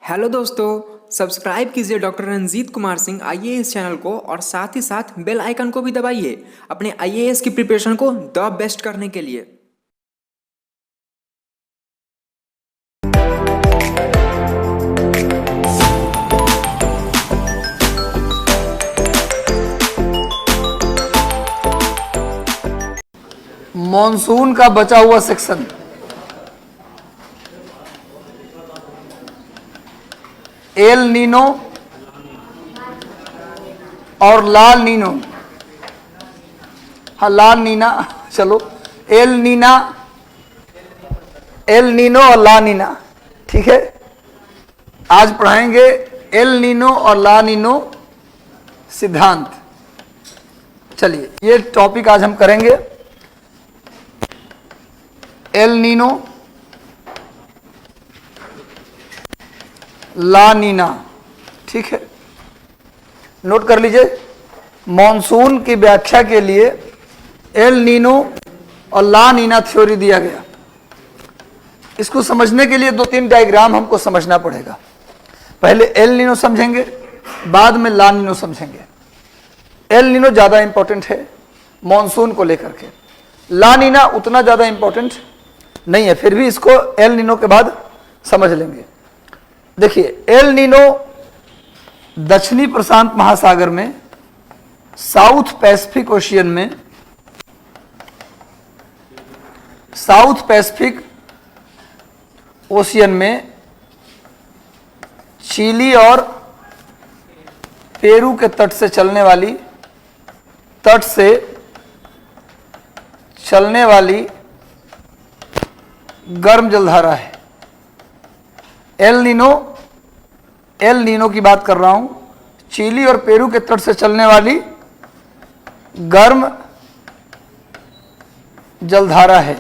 Hello दोस्तों, subscribe कीजिए doctor Ranjit Kumar Singh IAS channel को और साथ ही साथ बेल आइकन को भी दबाइए अपने आईएएस की प्रिपरेशन को द बेस्ट करने के लिए। मॉनसून का बचा हुआ सेक्शन एल नीनो और लाल नीनो। हाँ, लाल नीना, चलो एल नीना, एल नीनो और ला नीना। ठीक है, आज पढ़ाएंगे एल नीनो और ला नीनो सिद्धांत। चलिए, ये टॉपिक आज हम करेंगे एल नीनो, ला नीना। ठीक है, नोट कर लीजिए। मॉनसून की व्याख्या के लिए एल नीनो और ला नीना थ्योरी दिया गया। इसको समझने के लिए दो तीन डायग्राम हमको समझना पड़ेगा। पहले एल नीनो समझेंगे, बाद में ला नीनो समझेंगे। एल नीनो ज़्यादा इंपॉर्टेंट है मॉनसून को लेकर के, ला नीना उतना ज़्यादा इंपॉर्टेंट नहीं है, फिर भी इसको एल नीनो के बाद समझ लेंगे। देखिए, एल नीनो दक्षिणी प्रशांत महासागर में, साउथ पैसिफिक ओशियन में, साउथ पैसिफिक ओशियन में चिली और पेरू के तट से चलने वाली गर्म जलधारा है। एल नीनो की बात कर रहा हूं, चिली और पेरू के तट से चलने वाली गर्म जलधारा है,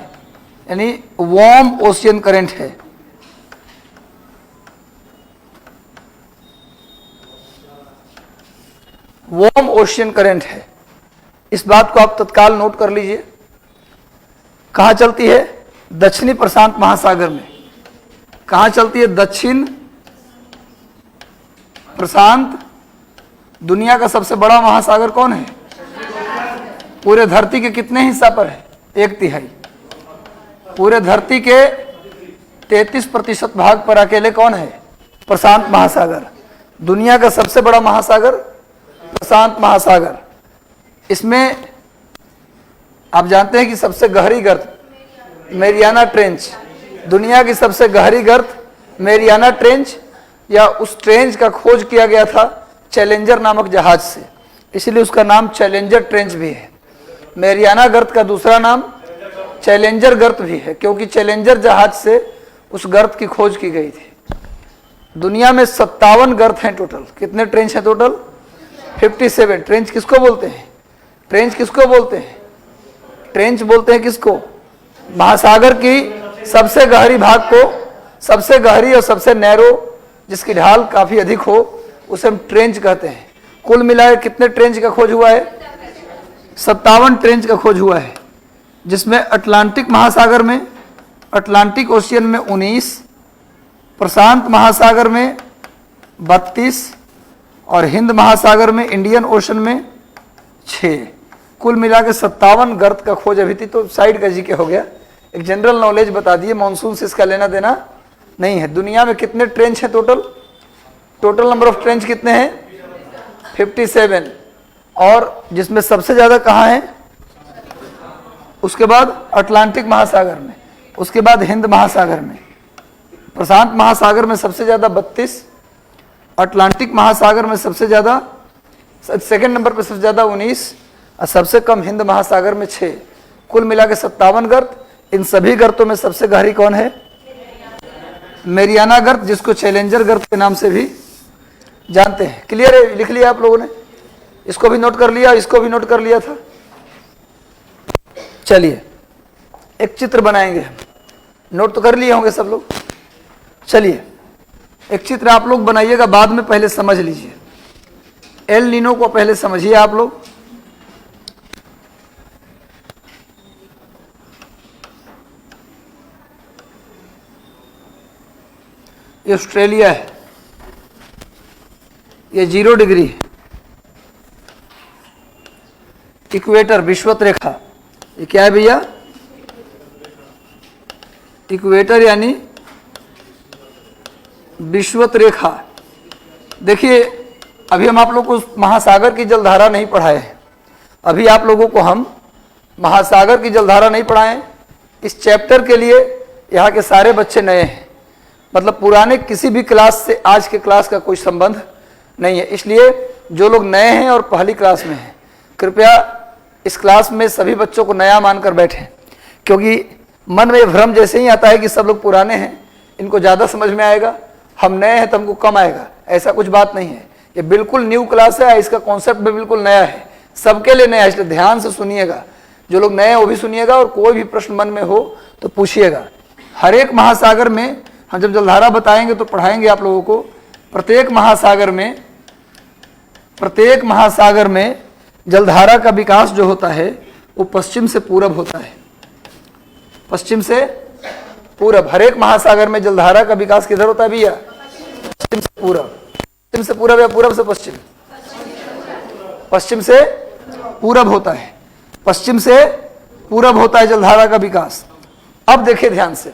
यानी वार्म ओशियन करंट है। वार्म ओशियन करंट है, इस बात को आप तत्काल नोट कर लीजिए। कहां चलती है? दक्षिणी प्रशांत महासागर में। कहां चलती है? दक्षिण प्रशांत। दुनिया का सबसे बड़ा महासागर कौन है? पूरे धरती के कितने हिस्सा पर है? 1/3। पूरे धरती के 33% भाग पर अकेले कौन है? प्रशांत महासागर। दुनिया का सबसे बड़ा महासागर प्रशांत महासागर। इसमें आप जानते हैं कि सबसे गहरी गर्त मैरियाना ट्रेंच, दुनिया की सबसे गहरी गर्त मैरियाना ट्रेंच, या उस ट्रेंच का खोज किया गया था चैलेंजर नामक जहाज से, इसलिए उसका नाम चैलेंजर ट्रेंच भी है। मैरियाना गर्त का दूसरा नाम चैलेंजर गर्त भी है, क्योंकि चैलेंजर जहाज से उस गर्त की खोज की गई थी। दुनिया में 57 गर्त हैं टोटल। कितने ट्रेंच हैं टोटल? 57। ट्रेंच किसको बोलते हैं? ट्रेंच किसको बोलते हैं? ट्रेंच बोलते हैं किसको? महासागर की सबसे गहरी भाग को, सबसे गहरी और सबसे नैरो, जिसकी ढाल काफी अधिक हो, उसे हम ट्रेंच कहते हैं। कुल मिलाकर कितने ट्रेंच का खोज हुआ है? 57 ट्रेंच का खोज हुआ है, जिसमें अटलांटिक महासागर में, अटलांटिक ओशियन में 19, प्रशांत महासागर में 32 और हिंद महासागर में, इंडियन ओशन में 6। कुल मिलाकर 57 गर्त का खोज अभी थी। तो साइड का जी के हो गया, एक जनरल नॉलेज बता दिए, मॉनसून से इसका लेना देना नहीं है। दुनिया में कितने ट्रेंच हैं total? Total number of trench कितने हैं? 57। और जिसमें सबसे ज्यादा कहाँ है? उसके बाद अटलांटिक महासागर में, उसके बाद हिंद महासागर में। प्रशांत महासागर में सबसे ज्यादा 32, अटलांटिक महासागर में सबसे ज्यादा, सेकंड नंबर पर सबसे ज्यादा 19, और सबसे कम हिंद महासागर में 6। कुल मिला के 57 गर्त। इन सभी गर्तों में सबसे गहरी कौन है? मैरियाना गर्त, जिसको चैलेंजर गर्त के नाम से भी जानते हैं। क्लियर है? लिख लिया आप लोगों ने? इसको भी नोट कर लिया, इसको भी नोट कर लिया था। चलिए, एक चित्र बनाएंगे हम। नोट तो कर लिए होंगे सब लोग। चलिए, एक चित्र आप लोग बनाइएगा, बाद में पहले समझ लीजिए। एल नीनो को पहले समझिए आप लोग। ये ऑस्ट्रेलिया है, ये 0 डिग्री है। इक्वेटर विषुवत रेखा, ये क्या है भैया? इक्वेटर यानी विषुवत रेखा। देखिए अभी हम आप लोग को महासागर की जलधारा नहीं पढ़ाए हैं, अभी आप लोगों को हम महासागर की जलधारा नहीं पढ़ाएं। इस चैप्टर के लिए यहाँ के सारे बच्चे नए हैं, मतलब पुराने किसी भी क्लास से आज के क्लास का कोई संबंध नहीं है। इसलिए जो लोग नए हैं और पहली क्लास में हैं, कृपया इस क्लास में सभी बच्चों को नया मानकर बैठें, क्योंकि मन में भ्रम जैसे ही आता है कि सब लोग पुराने हैं, इनको ज़्यादा समझ में आएगा, हम नए हैं तो हमको कम आएगा। ऐसा कुछ बात नहीं है, ये बिल्कुल न्यू क्लास है, इसका कॉन्सेप्ट भी बिल्कुल नया है, सबके लिए नया है। इसलिए ध्यान से सुनिएगा, जो लोग नए हैं वो भी सुनिएगा, और कोई भी प्रश्न मन में हो तो पूछिएगा। हर एक महासागर में हम जब जलधारा बताएंगे तो पढ़ाएंगे आप लोगों को। प्रत्येक महासागर में जलधारा का विकास जो होता है वो पश्चिम से पूरब होता है, पश्चिम से पूरब। हर एक महासागर में जलधारा का विकास किधर होता है भैया? पश्चिम से पूरब। पश्चिम से पूरब या पूरब से पश्चिम? पश्चिम से पूरब होता है, पश्चिम से पूरब होता है जलधारा का विकास। अब देखिए ध्यान से,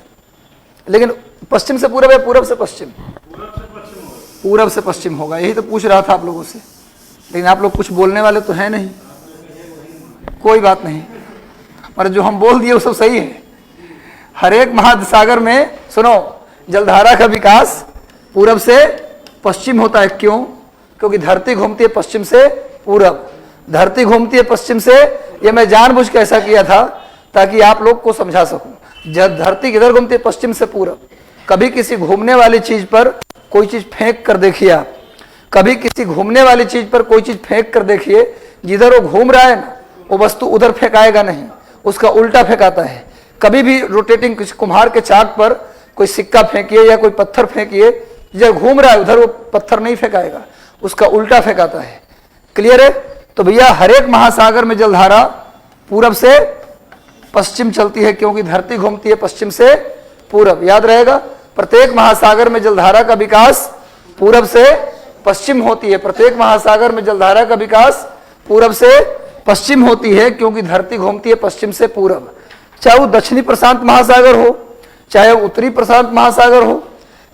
लेकिन पश्चिम से पूरब या पूरब से पश्चिम? पूरब से पश्चिम होगा, यही तो पूछ रहा था आप लोगों से, लेकिन आप लोग कुछ बोलने वाले तो हैं नहीं। कोई बात नहीं, पर जो हम बोल दिए वो सब सही है। हर एक महासागर में सुनो, जलधारा का विकास पूरब से पश्चिम होता है। क्यों? क्योंकि धरती घूमती है पश्चिम से पूरब। धरती घूमती है पश्चिम से, ये मैं जानबूझ के ऐसा किया था ताकि आप लोग को समझा सकूं। जब धरती किधर घूमती है? पश्चिम से पूरब। कभी किसी घूमने वाली चीज पर कोई चीज फेंक कर देखिए आप, कभी किसी घूमने वाली चीज पर कोई चीज फेंक कर देखिए, जिधर वो घूम रहा है ना, वो वस्तु उधर फेंकाएगा नहीं, उसका उल्टा फेंकाता है। कभी भी रोटेटिंग कुम्हार के चाक पर कोई सिक्का फेंकिए या कोई पत्थर फेंकिए, जिधर घूम रहा है उधर वो पत्थर नहीं फेंकाएगा, उसका उल्टा फेंकाता है। क्लियर है? तो भैया हर एक महासागर में जलधारा पूरब से पश्चिम चलती है, क्योंकि धरती घूमती है पश्चिम से पूरब। याद रहेगा, प्रत्येक महासागर में जलधारा का विकास पूरब से पश्चिम होती है। प्रत्येक महासागर में जलधारा का विकास पूरब से पश्चिम होती है, क्योंकि धरती घूमती है पश्चिम से पूरब। चाहे वो दक्षिणी प्रशांत महासागर हो, चाहे वो उत्तरी प्रशांत महासागर हो,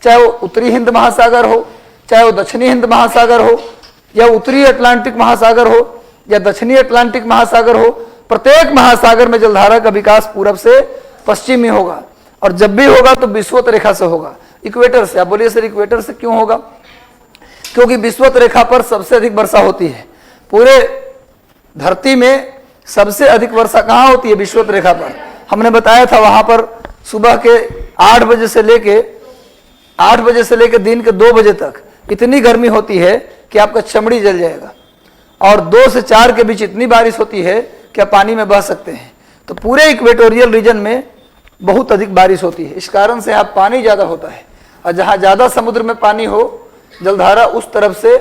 चाहे वो उत्तरी हिंद महासागर हो, चाहे वो दक्षिणी हिंद महासागर हो, या उत्तरी अटलांटिक महासागर हो, या दक्षिणी अटलांटिक महासागर हो, प्रत्येक महासागर में जलधारा का विकास पूरब से पश्चिम ही होगा। और जब भी होगा तो विषुवत रेखा से होगा, इक्वेटर से। आप बोलिए सर इक्वेटर से क्यों होगा? क्योंकि विषुवत रेखा पर सबसे अधिक वर्षा होती है। पूरे धरती में सबसे अधिक वर्षा कहाँ होती है? विषुवत रेखा पर। हमने बताया था वहां पर सुबह के 8 बजे से लेके दिन के 2 बजे तक इतनी गर्मी होती है कि आपका चमड़ी जल जाएगा, और 2 से 4 के बीच इतनी बारिश होती है कि आप पानी में बह सकते हैं। तो पूरे इक्वेटोरियल रीजन में बहुत अधिक बारिश होती है, इस कारण से यहाँ पानी ज़्यादा होता है, और जहाँ ज़्यादा समुद्र में पानी हो, जलधारा उस तरफ से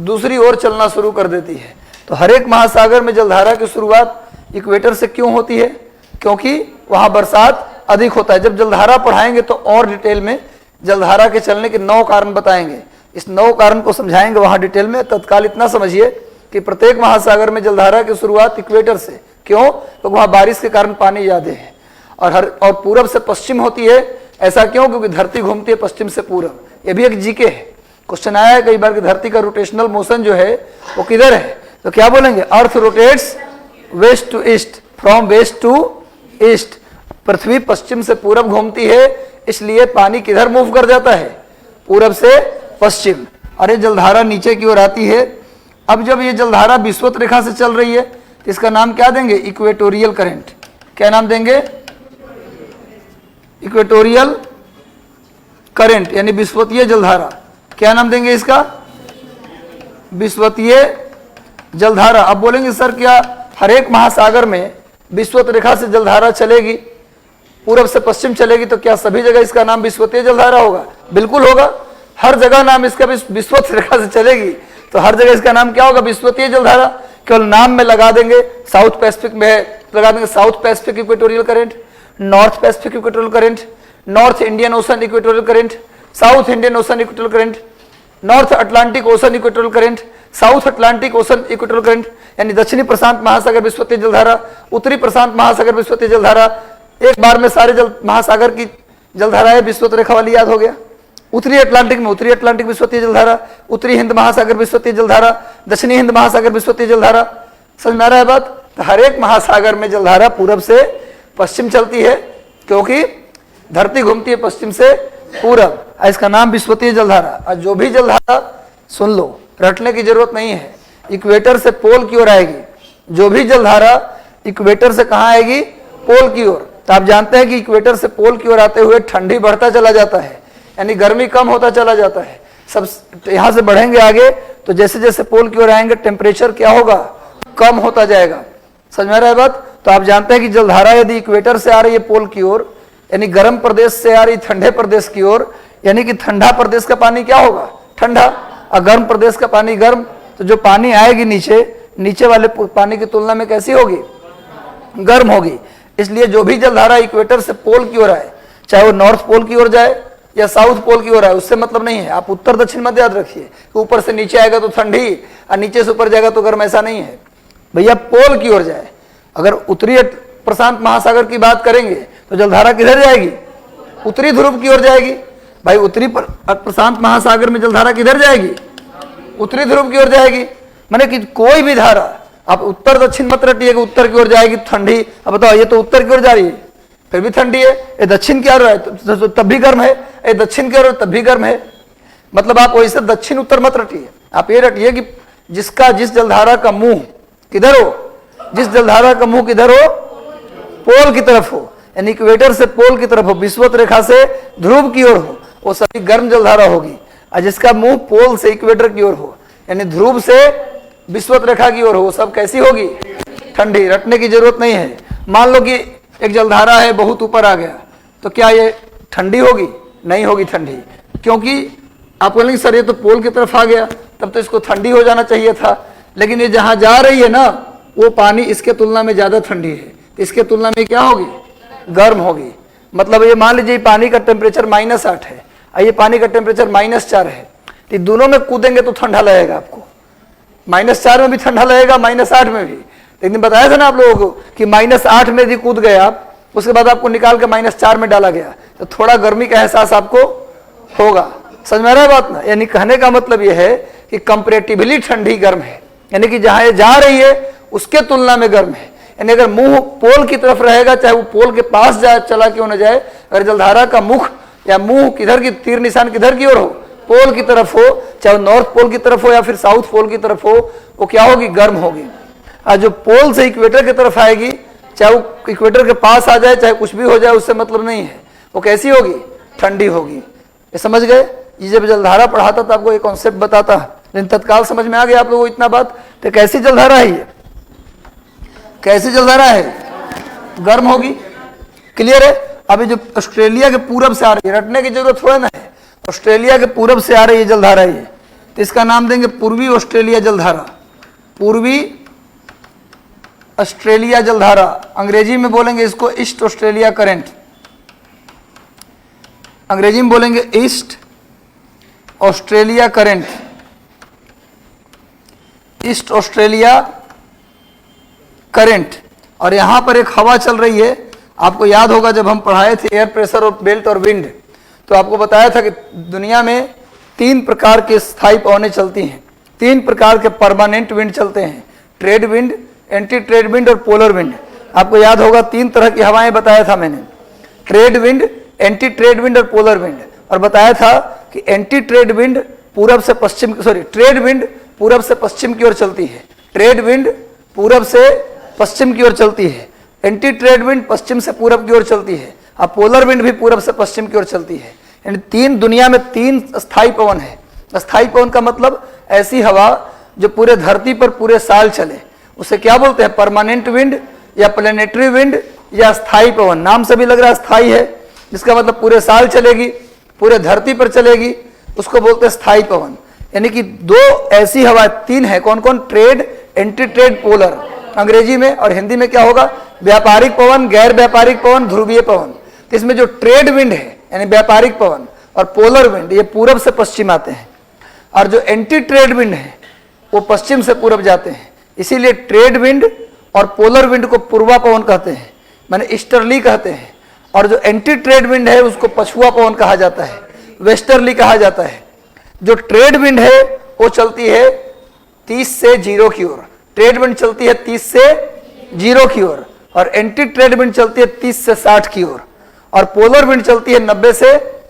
दूसरी ओर चलना शुरू कर देती है। तो हर एक महासागर में जलधारा की शुरुआत इक्वेटर से क्यों होती है? क्योंकि वहाँ बरसात अधिक होता है। जब जलधारा पढ़ाएंगे तो और डिटेल में जलधारा के चलने के 9 कारण बताएंगे, इस 9 कारण को समझाएंगे वहाँ डिटेल में। तत्काल इतना समझिए कि प्रत्येक महासागर में जलधारा की शुरुआत इक्वेटर से। क्यों? तो वहाँ बारिश के कारण पानी ज़्यादा है। और पूरब से पश्चिम होती है, ऐसा क्यों? क्योंकि धरती घूमती है पश्चिम से पूरब। ये भी एक जीके है, क्वेश्चन आया है कई बार कि धरती का रोटेशनल मोशन जो है वो किधर है? तो क्या बोलेंगे? Earth rotates west to east, from west to east. पृथ्वी पश्चिम से पूरब घूमती है, इसलिए पानी किधर मूव कर जाता है? पूरब से पश्चिम। अरे जलधारा नीचे की ओर आती है। अब जब ये जलधारा विषुवत रेखा से चल रही है तो इसका नाम क्या देंगे? Equatorial current. क्या नाम देंगे? इक्वेटोरियल करंट, यानी विषुवतीय जलधारा। क्या नाम देंगे इसका? विषुवतीय जलधारा। अब बोलेंगे सर क्या हर एक महासागर में विषुवत रेखा से जलधारा चलेगी, पूरब से पश्चिम चलेगी, तो क्या सभी जगह इसका नाम विषुवतीय जलधारा होगा? बिल्कुल होगा। हर जगह नाम इसका विषुवत रेखा से चलेगी तो हर जगह इसका नाम क्या होगा? विषुवतीय जलधारा। केवल नाम में लगा देंगे, साउथ पैसिफिक में लगा देंगे south Pacific equatorial current, north Pacific equatorial current, north Indian ocean equatorial current, south Indian ocean equatorial current, north Atlantic ocean equatorial current, south Atlantic ocean equatorial current, यानी दक्षिणी प्रशांत महासागर विश्वतीय जलधारा, उत्तरी प्रशांत महासागर विश्वतीय जलधारा। एक बार में सारे जल महासागर की जलधाराएं विश्वत रेखा वाली याद हो गया। उत्तरी अटलांटिक में उत्तरी अटलांटिक विश्वतीय जलधारा, उत्तरी हिंद महासागर विश्वतीय जलधारा, दक्षिणी हिंद महासागर विश्वतीय जलधारा। समझ में आ रहा है बात? तो हर एक महासागर में जलधारा पूरब से पश्चिम चलती है, क्योंकि धरती घूमती है पश्चिम से पूरब। इसका नाम विश्वतीय जलधारा। और जो भी जलधारा, सुन लो, रटने की जरूरत नहीं है, इक्वेटर से पोल की ओर आएगी। जो भी जलधारा इक्वेटर से कहाँ आएगी? पोल की ओर। तो आप जानते हैं कि इक्वेटर से पोल की ओर आते हुए ठंडी बढ़ता चला जाता है, यानी गर्मी कम होता चला जाता है। सब यहां से बढ़ेंगे आगे, तो जैसे जैसे पोल की ओर आएंगे टेम्परेचर क्या होगा? कम होता जाएगा। समझ में आ रहा है बात? तो आप जानते हैं कि जलधारा यदि इक्वेटर से आ रही है पोल की ओर, यानी गर्म प्रदेश से आ रही ठंडे प्रदेश की ओर, यानी कि ठंडा प्रदेश का पानी क्या होगा? ठंडा। और गर्म प्रदेश का पानी गर्म। तो जो पानी आएगी नीचे वाले पानी की तुलना में कैसी होगी? गर्म होगी। इसलिए जो भी जलधारा इक्वेटर से पोल की ओर आए, चाहे वो नॉर्थ पोल की ओर जाए या साउथ पोल की ओर आए, उससे मतलब नहीं है। आप उत्तर दक्षिण मत याद रखिए, ऊपर से नीचे आएगा तो ठंडी और नीचे से ऊपर जाएगा तो गर्म, ऐसा नहीं है भैया। पोल की ओर जाए। अगर उत्तरी प्रशांत महासागर की बात करेंगे तो जलधारा किधर जाएगी? उत्तरी ध्रुव की ओर जाएगी। भाई उत्तरी प्रशांत महासागर में जलधारा किधर जाएगी? उत्तरी ध्रुव की ओर जाएगी। माने कि कोई भी धारा आप उत्तर दक्षिण मत रटिएगा, उत्तर की ओर जाएगी ठंडी। अब बताओ, ये तो उत्तर की ओर जा रही है फिर भी ठंडी है, ये दक्षिण की ओर है तो तब भी गर्म है, ये दक्षिण की ओर तब भी गर्म है। मतलब आप वैसे दक्षिण उत्तर मत रटिए, आप ये रटिए कि जिस जलधारा का मुंह किधर हो, जिस जलधारा का मुंह किधर हो? पोल की तरफ हो, यानी इक्वेटर से पोल की तरफ हो, विषुवत रेखा से ध्रुव की ओर हो, वो सभी गर्म जलधारा होगी। और जिसका मुंह पोल से इक्वेटर की ओर हो, यानी ध्रुव से विषुवत रेखा की ओर हो, वो सब कैसी होगी? ठंडी। रटने की जरूरत नहीं है। मान लो कि एक जलधारा है, बहुत ऊपर आ गया, तो क्या ये ठंडी होगी? नहीं होगी ठंडी, क्योंकि आप बोलेंगे सर ये तो पोल की तरफ आ गया, तब तो इसको ठंडी हो जाना चाहिए था। लेकिन ये जहां जा रही है ना, वो पानी इसके तुलना में ज्यादा ठंडी है, इसके तुलना में क्या होगी? गर्म होगी। मतलब ये मान लीजिए पानी का टेम्परेचर -8 है और ये पानी का टेम्परेचर -4 है, तो दोनों में कूदेंगे तो ठंडा लगेगा आपको। -4 में भी ठंडा लगेगा, -8 में भी। लेकिन बताया था ना आप लोगों को कि -8 में भी कूद गए आप, उसके बाद आपको निकाल के -4 में डाला गया, तो थोड़ा गर्मी का एहसास आपको होगा। समझ में आ रहा है बात ना? यानी कहने का मतलब यह है कि कंपैरेटिवली ठंडी गर्म है, यानी कि जहां ये जा रही है उसके तुलना में गर्म है। यानी अगर मुंह पोल की तरफ रहेगा, चाहे वो पोल के पास जाए चला क्यों न जाए, अगर जलधारा का मुख या मुंह किधर की, तीर निशान किधर की ओर हो? पोल की तरफ हो, चाहे वो नॉर्थ पोल की तरफ हो या फिर साउथ पोल की तरफ हो, वो क्या होगी? गर्म होगी। और जो पोल से इक्वेटर की तरफ आएगी, चाहे वो इक्वेटर के पास आ जाए चाहे कुछ भी हो जाए, उससे मतलब नहीं है, वो कैसी होगी? ठंडी होगी। ये समझ गए? ये जब जलधारा पढ़ाता था आपको ये कॉन्सेप्ट बताता, लेकिन तत्काल समझ में आ गया आप लोगों को इतना बात। तो कैसी जलधारा है ये? कैसी जलधारा है? गर्म होगी। क्लियर है? अभी जो ऑस्ट्रेलिया के पूरब से आ रही है, रटने की जरूरत थोड़ा ना है, ऑस्ट्रेलिया के पूरब से आ रही है जलधारा ये, तो इसका नाम देंगे पूर्वी ऑस्ट्रेलिया जलधारा। पूर्वी ऑस्ट्रेलिया जलधारा, अंग्रेजी में बोलेंगे इसको ईस्ट ऑस्ट्रेलिया करंट। अंग्रेजी में बोलेंगे east Australia current, east Australia current. और यहां पर एक हवा चल रही है, आपको याद होगा जब हम पढ़ाए थे एयर प्रेशर और बेल्ट और विंड, तो आपको बताया था कि दुनिया में 3 प्रकार के स्थायी पवनें चलती हैं, 3 प्रकार के परमानेंट विंड चलते हैं, trade wind, anti trade wind और पोलर विंड। आपको याद होगा 3 तरह की हवाएं बताया था मैंने, trade wind, anti trade wind और पोलर विंड। और बताया था कि एंटी ट्रेड विंड पूरब से पश्चिम, ट्रेड विंड पूरब से पश्चिम की ओर चलती है, ट्रेड विंड पूरब से पश्चिम की ओर चलती है, एंटी ट्रेड विंड पश्चिम से पूरब की ओर चलती है, और पोलर विंड भी पूरब से पश्चिम की ओर चलती है। यानी 3 दुनिया में 3 स्थायी पवन है। स्थायी पवन का मतलब ऐसी हवा जो पूरे धरती पर पूरे साल चले, उसे क्या बोलते हैं? परमानेंट विंड या प्लेनेटरी विंड या स्थायी पवन। नाम से भी लग रहा है स्थायी है, जिसका मतलब पूरे साल चलेगी, पूरे धरती पर चलेगी, उसको बोलते हैं स्थायी पवन। यानी कि 2 ऐसी हवा 3 है। कौन कौन? Trade, anti trade, polar. अंग्रेजी में और हिंदी में क्या होगा? व्यापारिक पवन, गैर व्यापारिक पवन, ध्रुवीय पवन। इसमें जो ट्रेड विंड है यानी व्यापारिक पवन और पोलर विंड, ये पूरब से पश्चिम आते हैं। और जो एंटी ट्रेड विंड है वो पश्चिम से पूरब जाते हैं। इसीलिए ट्रेड विंड और पोलर विंड को पूर्वा पवन कहते हैं, माने ईस्टर्ली कहते हैं, और जो एंटी ट्रेड विंड है उसको पछुआ पवन कहा जाता है, वेस्टर्ली कहा जाता है। जो ट्रेड विंड है वो चलती है 30 से 0 की ओर, ट्रेड विंड चलती है 30 से 0 की ओर, और एंटी ट्रेड विंड चलती है 30 से 60 की ओर, और पोलर विंड चलती है 90 से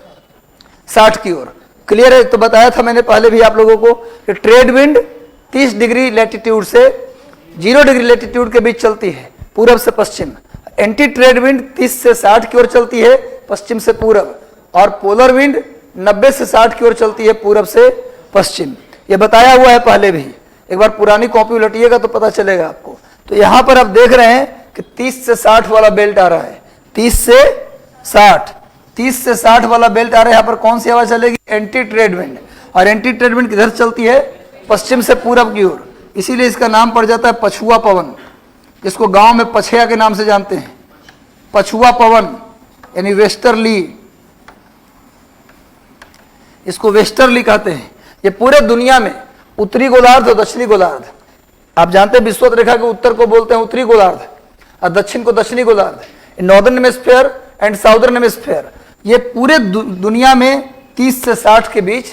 60 की ओर। क्लियर है? तो बताया था मैंने पहले भी आप लोगों को कि ट्रेड विंड 30 डिग्री लैटिट्यूड से 0 डिग्री लैटिट्यूड के बीच चलती है, पूरब से पश्चिम। एंटी ट्रेड विंड 30 से 60 की ओर चलती है, पश्चिम से पूरब, और पोलर विंड 90 से 60 की ओर चलती है, पूरब से पश्चिम। ये बताया हुआ है पहले भी, एक बार पुरानी कॉपी उलटिएगा तो पता चलेगा आपको। तो यहां पर आप देख रहे हैं कि 30 से 60 वाला बेल्ट आ रहा है, 30 से 60 वाला बेल्ट आ रहा है। यहां पर कौन सी हवा चलेगी? Anti trade wind. और एंटी ट्रेड विंड किधर चलती है? पश्चिम से पूरब की ओर। इसीलिए इसका नाम पड़ जाता है पछुआ पवन, जिसको गांव में पछया के नाम से जानते हैं। पछुआ पवन यानी वेस्टर्ली, इसको वेस्टर्ली कहते हैं। ये पूरे दुनिया में उत्तरी गोलार्ध और दक्षिणी गोलार्ध, आप जानते हैं विषुवत रेखा के उत्तर को बोलते हैं उत्तरी गोलार्ध और दक्षिण को दक्षिणी गोलार्ध, northern hemisphere and southern hemisphere. ये पूरे दुनिया में 30 से 60 के बीच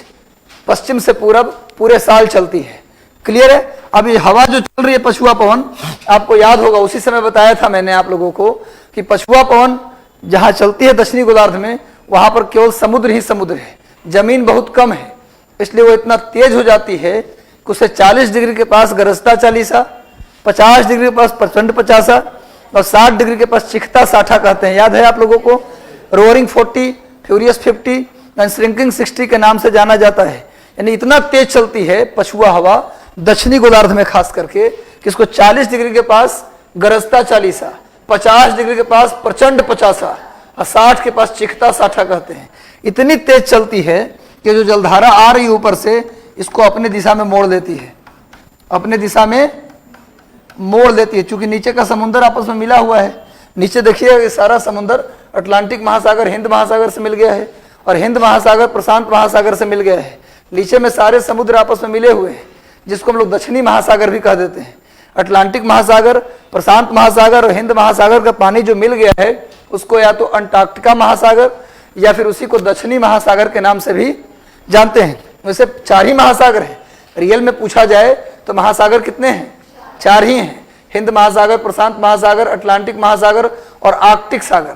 पश्चिम से पूरब पूरे साल चलती है। क्लियर है? अब ये हवा जो चल रही है पछुआ पवन, आपको याद होगा उसी समय बताया था मैंने आप लोगों को कि पछुआ पवन जहां चलती है दक्षिणी गोलार्ध में, वहां पर केवल समुद्र ही समुद्र है, जमीन बहुत कम है, इसलिए वो इतना तेज हो जाती है कि उसे 40 डिग्री के पास गरजता 40, 50 डिग्री के पास प्रचंड 50 और 60 डिग्री के पास चिखता 60 कहते हैं। याद है आप लोगों को? रोअरिंग 40, फ्यूरियस 50 एंड श्रिंकिंग 60 के नाम से जाना जाता है। यानी इतना तेज चलती है पछुआ हवा दक्षिणी गोलार्ध में, खास करके कि इसको 40 डिग्री के पास गरजता 40, 50 डिग्री के पास प्रचंड 50 और 60 के पास चिखता 60 कहते हैं। इतनी तेज चलती है कि जो जलधारा आ रही ऊपर से इसको अपने दिशा में मोड़ देती है, अपने दिशा में मोड़ देती है। चूंकि नीचे का समुद्र आपस में मिला हुआ है, नीचे देखिए ये सारा समुद्र अटलांटिक महासागर हिंद महासागर से मिल गया है, और हिंद महासागर प्रशांत महासागर से मिल गया है। नीचे में सारे समुद्र आपस में मिले हुए हैं, जिसको हम लोग दक्षिणी महासागर भी कह देते हैं। अटलांटिक महासागर, प्रशांत महासागर और हिंद महासागर का पानी जो मिल गया है उसको या तो अंटार्कटिका महासागर या फिर उसी को दक्षिणी महासागर के नाम से भी जानते हैं। वैसे 4 ही महासागर हैं, रियल में पूछा जाए तो महासागर कितने हैं? 4 ही हैं, हिंद महासागर, प्रशांत महासागर, अटलांटिक महासागर और आर्कटिक सागर।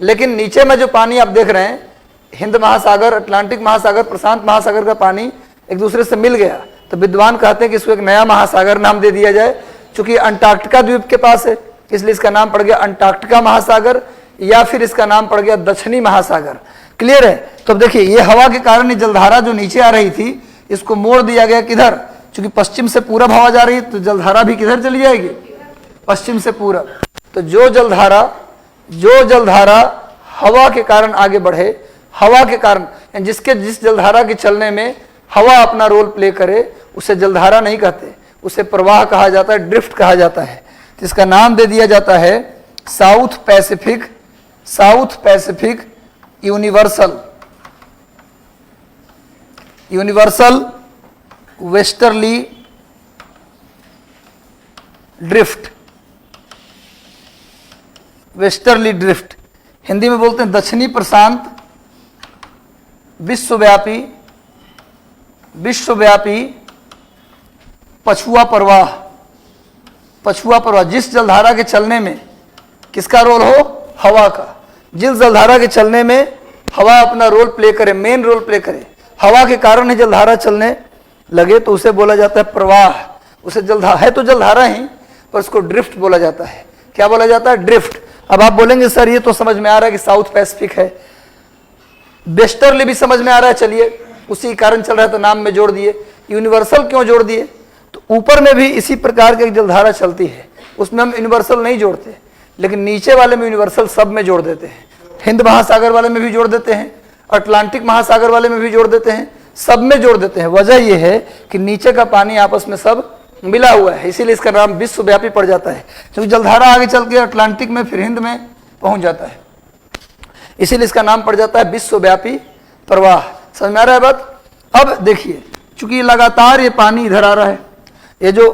लेकिन नीचे में जो पानी आप देख रहे हैं, हिंद महासागर, अटलांटिक महासागर, प्रशांत महासागर का पानी एक दूसरे से मिल गया, तो विद्वान कहते हैं कि इसको एक नया महासागर नाम दे दिया जाए। चूंकि अंटार्कटिका द्वीप के पास है इसलिए इसका नाम पड़ गया अंटार्कटिका महासागर, या फिर इसका नाम पड़ गया दक्षिणी महासागर। क्लियर है? तो देखिए ये हवा के कारण जलधारा जो नीचे आ रही थी इसको मोड़ दिया गया, किधर? चूंकि पश्चिम से पूरब हवा जा रही है तो जलधारा भी किधर चली जाएगी? पश्चिम से पूरब। तो जो जलधारा हवा के कारण आगे बढ़े, हवा के कारण जिस जलधारा के चलने में हवा अपना रोल प्ले करे उसे जलधारा नहीं कहते, उसे प्रवाह कहा जाता है, ड्रिफ्ट कहा जाता है। तो इसका नाम दे दिया जाता है south Pacific universal westerly drift. Hindi में बोलते हैं दक्षिणी प्रशांत विश्वव्यापी पछुआ प्रवाह। जिस जलधारा के चलने में किसका रोल हो? हवा का। जिस जलधारा के चलने में हवा अपना रोल प्ले करे, मेन रोल प्ले करे, हवा के कारण ही जलधारा चलने लगे तो उसे बोला जाता है प्रवाह। उसे जलधारा है तो जलधारा ही, पर उसको ड्रिफ्ट बोला जाता है। क्या बोला जाता है? ड्रिफ्ट। अब आप बोलेंगे सर ये तो समझ में आ रहा है कि साउथ पैसिफिक है, वेस्टर्ली भी समझ में आ रहा है, चलिए उसी कारण चल रहा है तो नाम में जोड़ दिए। यूनिवर्सल क्यों जोड़ दिए? तो ऊपर में भी इसी प्रकार की जलधारा चलती है, उसमें हम यूनिवर्सल नहीं जोड़ते, लेकिन नीचे वाले में यूनिवर्सल सब में जोड़ देते हैं। हिंद महासागर वाले में भी जोड़ देते हैं, अटलांटिक महासागर वाले में भी जोड़ देते हैं, सब में जोड़ देते हैं। वजह यह है कि नीचे का पानी आपस में सब मिला हुआ है, इसीलिए इसका नाम विश्वव्यापी पड़ जाता है। क्योंकि जलधारा आगे चल के अटलांटिक में फिर हिंद में पहुंच जाता है, इसीलिए इसका नाम पड़ जाता है विश्वव्यापी प्रवाह। समझ में आ रहा है बात? अब देखिए चूंकि ये लगातार ये पानी इधर आ रहा है, ये जो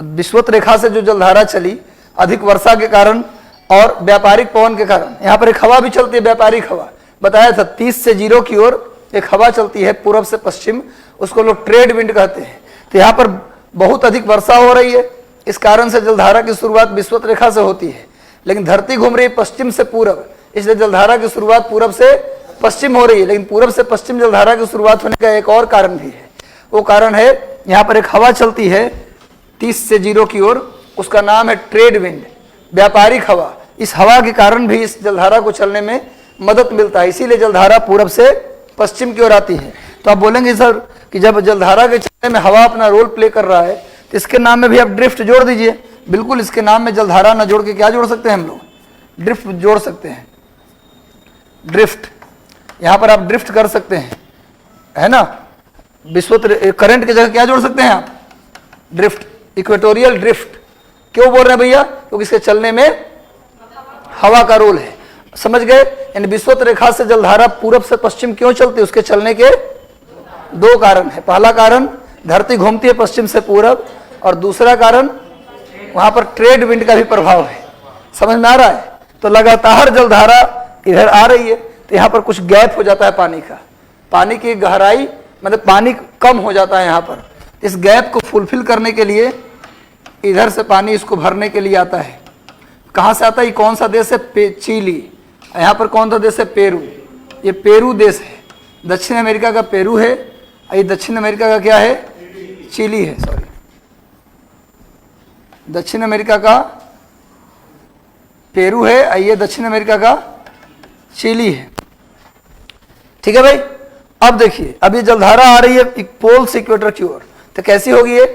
विषुवत रेखा से जो जलधारा चली अधिक वर्षा के कारण और व्यापारिक पवन के कारण, यहाँ पर एक हवा भी चलती है, व्यापारिक हवा बताया था 30 से 0 की ओर एक हवा चलती है पूर्व से पश्चिम, उसको लोग ट्रेड विंड कहते हैं। तो यहाँ पर बहुत अधिक वर्षा हो रही है, इस कारण से जलधारा की शुरुआत विषुवत रेखा से होती है, लेकिन धरती घूम रही है पश्चिम से पूरब, इसलिए जलधारा की शुरुआत पूरब से पश्चिम हो रही है। लेकिन पूरब से पश्चिम जलधारा की शुरुआत होने का एक और कारण भी है, वो कारण है यहाँ पर एक हवा चलती है 30 से 0 की ओर, उसका नाम है ट्रेड विंड, व्यापारिक हवा। इस हवा के कारण भी इस जलधारा को चलने में मदद मिलता है, इसीलिए जलधारा पूरब से पश्चिम की ओर आती है। तो आप बोलेंगे सर कि जब जलधारा के चलने में हवा अपना रोल प्ले कर रहा है तो इसके नाम में भी आप ड्रिफ्ट जोड़ दीजिए। बिल्कुल, इसके नाम में जलधारा न जोड़ के क्या जोड़ सकते हैं हम लोग, ड्रिफ्ट जोड़ सकते हैं। ड्रिफ्ट, यहाँ पर आप ड्रिफ्ट कर सकते हैं, है ना। विषुवत करंट की जगह क्या जोड़ सकते हैं आप, ड्रिफ्ट, इक्वेटोरियल ड्रिफ्ट। क्यों बोल रहे हैं भैया, क्योंकि इसके चलने में हवा का रोल है, समझ गए। यानी विषुवत रेखा से जलधारा पूरब से पश्चिम क्यों चलती है, उसके चलने के 2 कारण है। पहला कारण धरती घूमती है पश्चिम से पूरब, और दूसरा कारण वहां पर ट्रेड विंड का भी प्रभाव है। समझ में आ रहा है। तो लगातार जलधारा इधर आ रही है, तो यहाँ पर कुछ गैप हो जाता है पानी का, पानी की गहराई मतलब पानी कम हो जाता है यहाँ पर। इस गैप को फुलफिल करने के लिए इधर से पानी इसको भरने के लिए आता है। कहाँ से आता है, ये कौन सा देश है, चिली। यहाँ पर कौन सा देश है, पेरू। ये पेरू देश है, दक्षिण अमेरिका का पेरू है, ये दक्षिण अमेरिका का क्या है, चिली है, सॉरी, दक्षिण अमेरिका का पेरू है, ये दक्षिण अमेरिका का चिली है। ठीक है भाई। अब देखिए, अब ये जलधारा आ रही है पोल से इक्वेटर की ओर, तो कैसी होगी ये,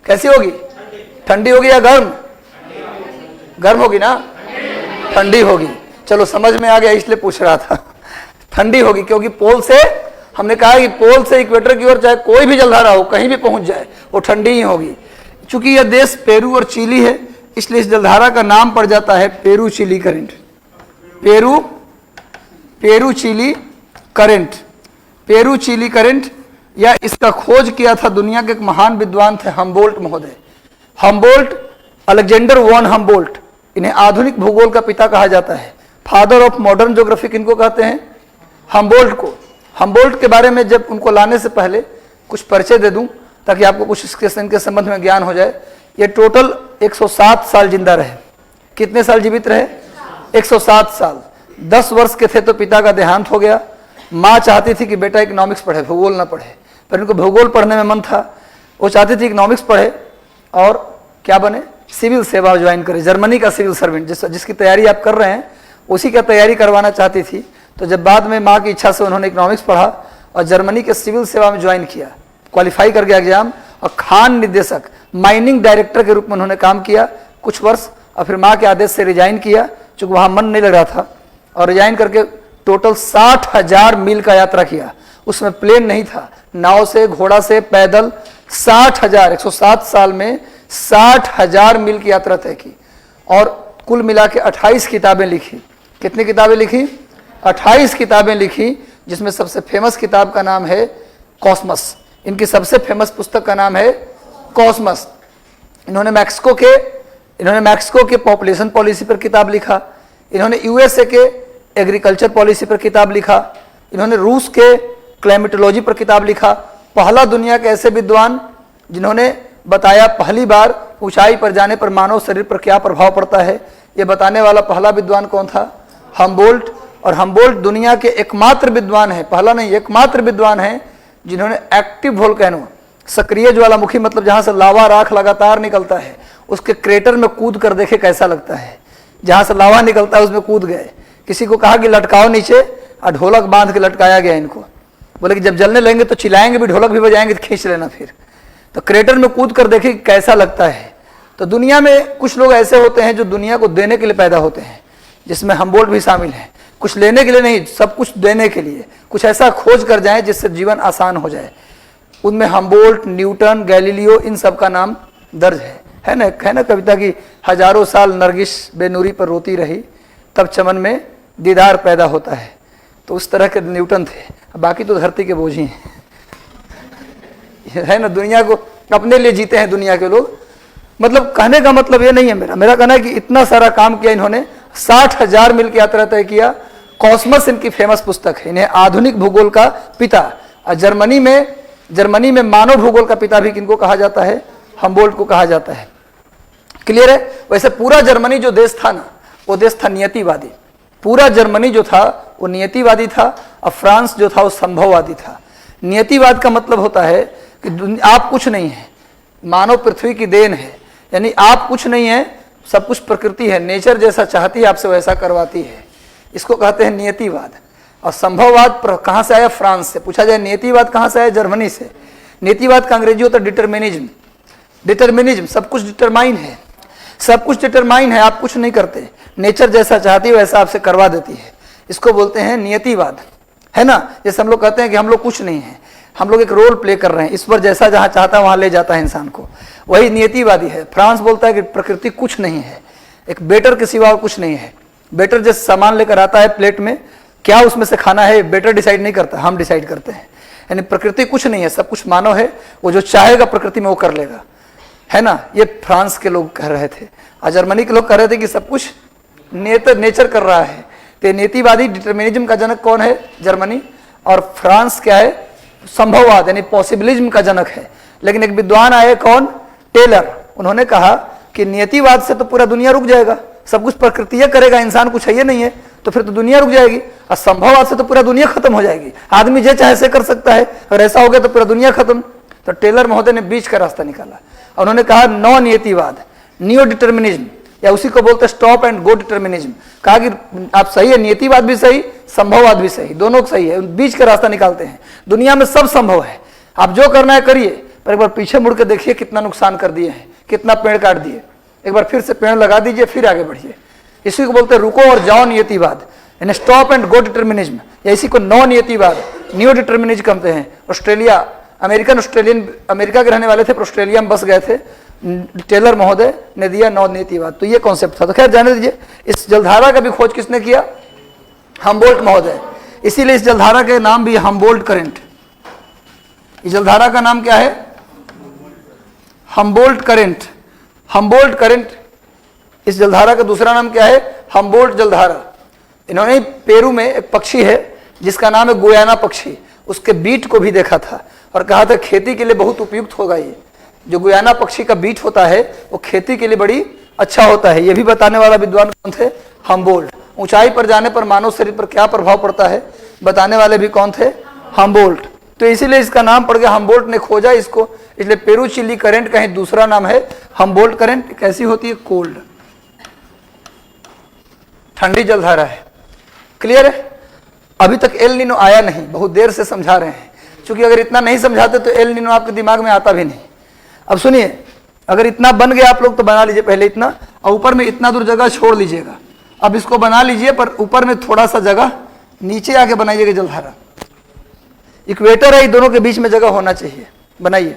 कैसी होगी, ठंडी होगी या गर्म, गर्म होगी ना, ठंडी होगी। चलो समझ में आ गया, इसलिए पूछ रहा था। ठंडी होगी, क्योंकि पोल से, हमने कहा कि पोल से इक्वेटर की ओर चाहे कोई भी जलधारा हो कहीं भी पहुंच जाए वो ठंडी ही होगी। चूंकि यह देश पेरू और चिली है, इसलिए इस जलधारा का नाम पड़ जाता है Peru Chile current. Peru Chile current, Peru Chile current. या इसका खोज किया था दुनिया के एक महान विद्वान थे, हम्बोल्ट महोदय। हम्बोल्ट, अलेक्जेंडर वॉन हम्बोल्ट, इन्हें आधुनिक भूगोल का पिता कहा जाता है, फादर ऑफ मॉडर्न ज्योग्राफी किनको कहते हैं, हम्बोल्ट को। हम्बोल्ट के बारे में जब उनको लाने से पहले कुछ परिचय दे दूं ताकि आपको कुछ इनके संबंध में ज्ञान हो जाए। ये टोटल 107 साल जिंदा रहे। कितने साल जीवित रहे, 107 साल। 10 वर्ष के थे तो पिता का देहांत हो गया। माँ चाहती थी कि बेटा इकोनॉमिक्स पढ़े, भूगोल ना पढ़े, पर इनको भूगोल पढ़ने में मन था। वो चाहती थी इकोनॉमिक्स पढ़े और क्या बने, सिविल सेवा ज्वाइन करे, जर्मनी का सिविल सर्वेंट, जिसकी तैयारी आप कर रहे हैं उसी का तैयारी करवाना चाहती थी। तो जब बाद में माँ की इच्छा से उन्होंने इकोनॉमिक्स पढ़ा और जर्मनी के सिविल सेवा में ज्वाइन किया, क्वालिफाई कर गया एग्जाम, और खान निदेशक, माइनिंग डायरेक्टर के रूप में उन्होंने काम किया कुछ वर्ष, और फिर माँ के आदेश से रिजाइन किया चूँकि वहाँ मन नहीं लग रहा था, और रिजाइन करके टोटल 60,000 मील का यात्रा किया। उसमें प्लेन नहीं था, नाव से, घोड़ा से, पैदल 60,000, 107 साल में 60,000 मील की यात्रा तय की, और कुल मिला के 28 किताबें लिखी। कितनी किताबें लिखी, 28 किताबें लिखी, जिसमें सबसे फेमस किताब का नाम है कॉस्मस। इनकी सबसे फेमस पुस्तक का नाम है कॉस्मस। इन्होंने मैक्सिको के पॉपुलेशन पॉलिसी पर किताब लिखा, इन्होंने यूएसए के एग्रीकल्चर पॉलिसी पर किताब लिखा, इन्होंने रूस के क्लाइमेटोलॉजी पर किताब लिखा। पहला दुनिया के ऐसे विद्वान जिन्होंने बताया पहली बार ऊंचाई पर जाने पर मानव शरीर पर क्या प्रभाव पड़ता है, ये बताने वाला पहला विद्वान कौन था, हम्बोल्ट। और हम्बोल्ट दुनिया के एकमात्र विद्वान है, पहला नहीं एकमात्र विद्वान है जिन्होंने एक्टिव वोल्केनो, सक्रिय ज्वालामुखी, मतलब जहां से लावा राख लगातार निकलता है, उसके क्रेटर में कूद कर देखे कैसा लगता है। जहां से लावा निकलता है उसमें कूद गए, किसी को कहा कि लटकाओ नीचे, और ढोलक बांध के लटकाया गया इनको। बोले कि जब जलने लगेंगे तो चिल्लाएंगे भी, ढोलक भी बजाएंगे तो खींच लेना फिर। तो क्रेटर में कूद कर देखे कैसा लगता है। तो दुनिया में कुछ लोग ऐसे होते हैं जो दुनिया को देने के लिए पैदा होते हैं, जिसमें हम्बोल्ट भी शामिल है। कुछ लेने के लिए नहीं, सब कुछ देने के लिए, कुछ ऐसा खोज कर जाए जिससे जीवन आसान हो जाए। उनमें हम्बोल्ट, न्यूटन, गैलीलियो, इन सब का नाम दर्ज है ना कविता की, हजारों साल नरगिस बेनूरी पर रोती रही, तब चमन में दीदार पैदा होता है। तो उस तरह के न्यूटन थे, बाकी तो धरती के बोझ ही हैं। है ना, दुनिया को अपने लिए जीते हैं दुनिया के लोग। मतलब कहने का मतलब ये नहीं है मेरा कहना है कि इतना सारा काम किया इन्होंने, 60,000 मील की यात्रा तय किया। कॉस्मस इनकी फेमस पुस्तक है, इन्हें आधुनिक भूगोल का पिता। और जर्मनी में मानव भूगोल का पिता भी किनको कहा जाता है? हम्बोल्ट को कहा जाता है। क्लियर है? वैसे पूरा जर्मनी जो देश था ना, वो देश था नियतिवादी। पूरा जर्मनी जो था वो नियतिवादी था, और फ्रांस जो था वो संभववादी था। नियतिवाद का मतलब होता है कि आप कुछ नहीं है, मानव पृथ्वी की देन है, यानी आप कुछ नहीं है, सब कुछ प्रकृति है, नेचर जैसा चाहती है आपसे वैसा करवाती है, इसको कहते हैं नियतिवाद। और संभववाद कहाँ से आया? फ्रांस से। पूछा जाए नियतिवाद कहाँ से आया? जर्मनी से। नियतिवाद का अंग्रेजी होता है डिटरमिनिज्म। डिटरमिनिज्म, सब कुछ डिटरमाइन है, सब कुछ डिटरमाइन है, आप कुछ नहीं करते, नेचर जैसा चाहती है वैसा आपसे करवा देती है, इसको बोलते हैं नियतिवाद, है ना। जैसे हम लोग कहते हैं कि हम लोग कुछ नहीं है, हम लोग एक रोल प्ले कर रहे हैं, ईश्वर जैसा जहाँ चाहता है वहाँ ले जाता है इंसान को, वही नियतिवादी है। फ्रांस बोलता है कि प्रकृति कुछ नहीं है, एक बेटर के सिवा और कुछ नहीं है। बेटर जैसे सामान लेकर आता है प्लेट में, क्या उसमें से खाना है बेटर डिसाइड नहीं करता, हम डिसाइड करते हैं। यानी प्रकृति कुछ नहीं है, सब कुछ मानव है, वो जो चाहेगा प्रकृति में वो कर लेगा, है ना। ये फ्रांस के लोग कह रहे थे, और जर्मनी के लोग कह रहे थे कि सब कुछ नेचर कर रहा है। तो नीतिवादी डिटरमिनिज्म का जनक कौन है? जर्मनी। और फ्रांस क्या है? संभववाद यानी पॉसिबिलिज्म का जनक है। लेकिन एक विद्वान आए, कौन? टेलर। उन्होंने कहा कि नियतिवाद से तो पूरा दुनिया रुक जाएगा, सब कुछ प्रकृति करेगा, इंसान कुछ है नहीं है, तो फिर तो दुनिया रुक जाएगी। और संभववाद से तो पूरा दुनिया खत्म हो जाएगी, आदमी जो चाहे ऐसे कर सकता है, और ऐसा हो गया तो पूरा दुनिया खत्म। तो टेलर महोदय ने बीच का रास्ता निकाला, उन्होंने कहा नौ नियतिवाद, नियो डिटर्मिनिज्म, या उसी को बोलते हैं स्टॉप एंड गो डिटर्मिनिज्म। कहा कि आप सही है, नियतिवाद भी सही, संभववाद भी सही, दोनों सही है, बीच का रास्ता निकालते हैं। दुनिया में सब संभव है, आप जो करना है करिए, पर एक बार पीछे मुड़ के देखिए कितना नुकसान कर दिए हैं, कितना पेड़ काट दिए, एक बार फिर से पेड़ लगा दीजिए, फिर आगे बढ़िए। इसी को बोलते हैं रुको और जाओ नियतिवाद, यानी स्टॉप एंड गो डिटर्मिनिज्म, या इसी को नौ नियतिवाद, न्यू डिटर्मिनिज्म कहते हैं। ऑस्ट्रेलिया, अमेरिका के रहने वाले थे, पर ऑस्ट्रेलिया में बस गए थे, टेलर महोदय ने दिया नौ नीतिवाद। तो ये कॉन्सेप्ट था। तो खैर जाने दीजिए। इस जलधारा का भी खोज किसने किया? हम्बोल्ट महोदय। इसीलिए इस जलधारा के नाम भी हम्बोल्ट करंट। इस जलधारा का नाम क्या है? Humboldt current. Humboldt current. इस जलधारा का दूसरा नाम क्या है? हम्बोल्ट जलधारा। इन्होंने पेरू में एक पक्षी है जिसका नाम है गुयाना पक्षी, उसके बीट को भी देखा था और कहा था खेती के लिए बहुत उपयुक्त होगा। ये जो गुयाना पक्षी का बीट होता है वो खेती के लिए बड़ी अच्छा होता है। ये भी बताने वाला विद्वान कौन थे? हम्बोल्ट। ऊंचाई पर जाने पर मानव शरीर पर क्या प्रभाव पड़ता है बताने वाले भी कौन थे? हम्बोल्ट। तो इसीलिए इसका नाम पड़ गया, हम्बोल्ट ने खोजा इसको, इसलिए पेरू चिली करंट का ही दूसरा नाम है हम्बोल्ट करंट। कैसी होती है? कोल्ड, ठंडी जलधारा है। क्लियर है? अभी तक एल नीनो आया नहीं, बहुत देर से समझा रहे हैं, क्योंकि अगर इतना नहीं समझाते तो एल नीनो आपके दिमाग में आता भी नहीं। अब सुनिए, अगर इतना बन गया आप लोग तो बना लीजिए पहले इतना, और ऊपर में इतना दूर जगह छोड़ लीजिएगा। अब इसको बना लीजिए, पर ऊपर में थोड़ा सा जगह नीचे आके बनाइएगा जलधारा। इक्वेटर है, दोनों के बीच में जगह होना चाहिए, बनाइए।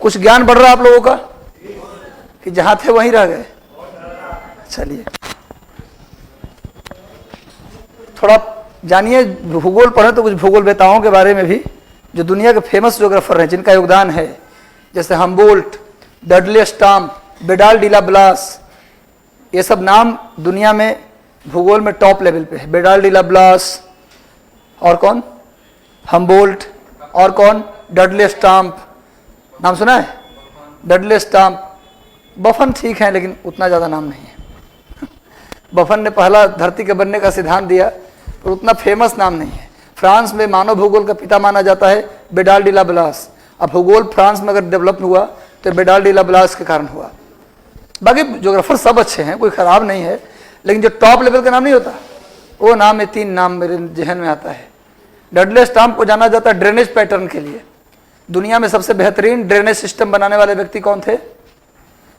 कुछ ज्ञान बढ़ रहा है आप लोगों का कि जहां थे वहीं रह गए? चलिए थोड़ा जानिए, भूगोल पढ़े तो कुछ भूगोल वेताओं के बारे में भी, जो दुनिया के फेमस ज्योग्राफर हैं जिनका योगदान है, जैसे हम्बोल्ट, डडले स्टाम्प, बेडाल डिला ब्लास। ये सब नाम दुनिया में भूगोल में टॉप लेवल पे है। बेडाल डिला ब्लास, और कौन? हम्बोल्ट, और कौन? Dudley stamp. नाम सुना है? Dudley stamp. बफन ठीक है, लेकिन उतना ज़्यादा नाम नहीं है। बफन ने पहला धरती के बनने का सिद्धांत दिया, पर उतना फेमस नाम नहीं है। फ्रांस में मानव भूगोल का पिता माना जाता है बेडाल डिला ब्लास। अब भूगोल फ्रांस में अगर डेवलप हुआ तो बेडाल डिला ब्लास के कारण हुआ। बाकी ज्योग्राफर सब अच्छे हैं, कोई खराब नहीं है, लेकिन जो टॉप लेवल का नाम नहीं होता, वो नाम में 3 नाम मेरे जहन में आता है। डडले स्टाम्प को जाना जाता है ड्रेनेज पैटर्न के लिए। दुनिया में सबसे बेहतरीन ड्रेनेज सिस्टम बनाने वाले व्यक्ति कौन थे?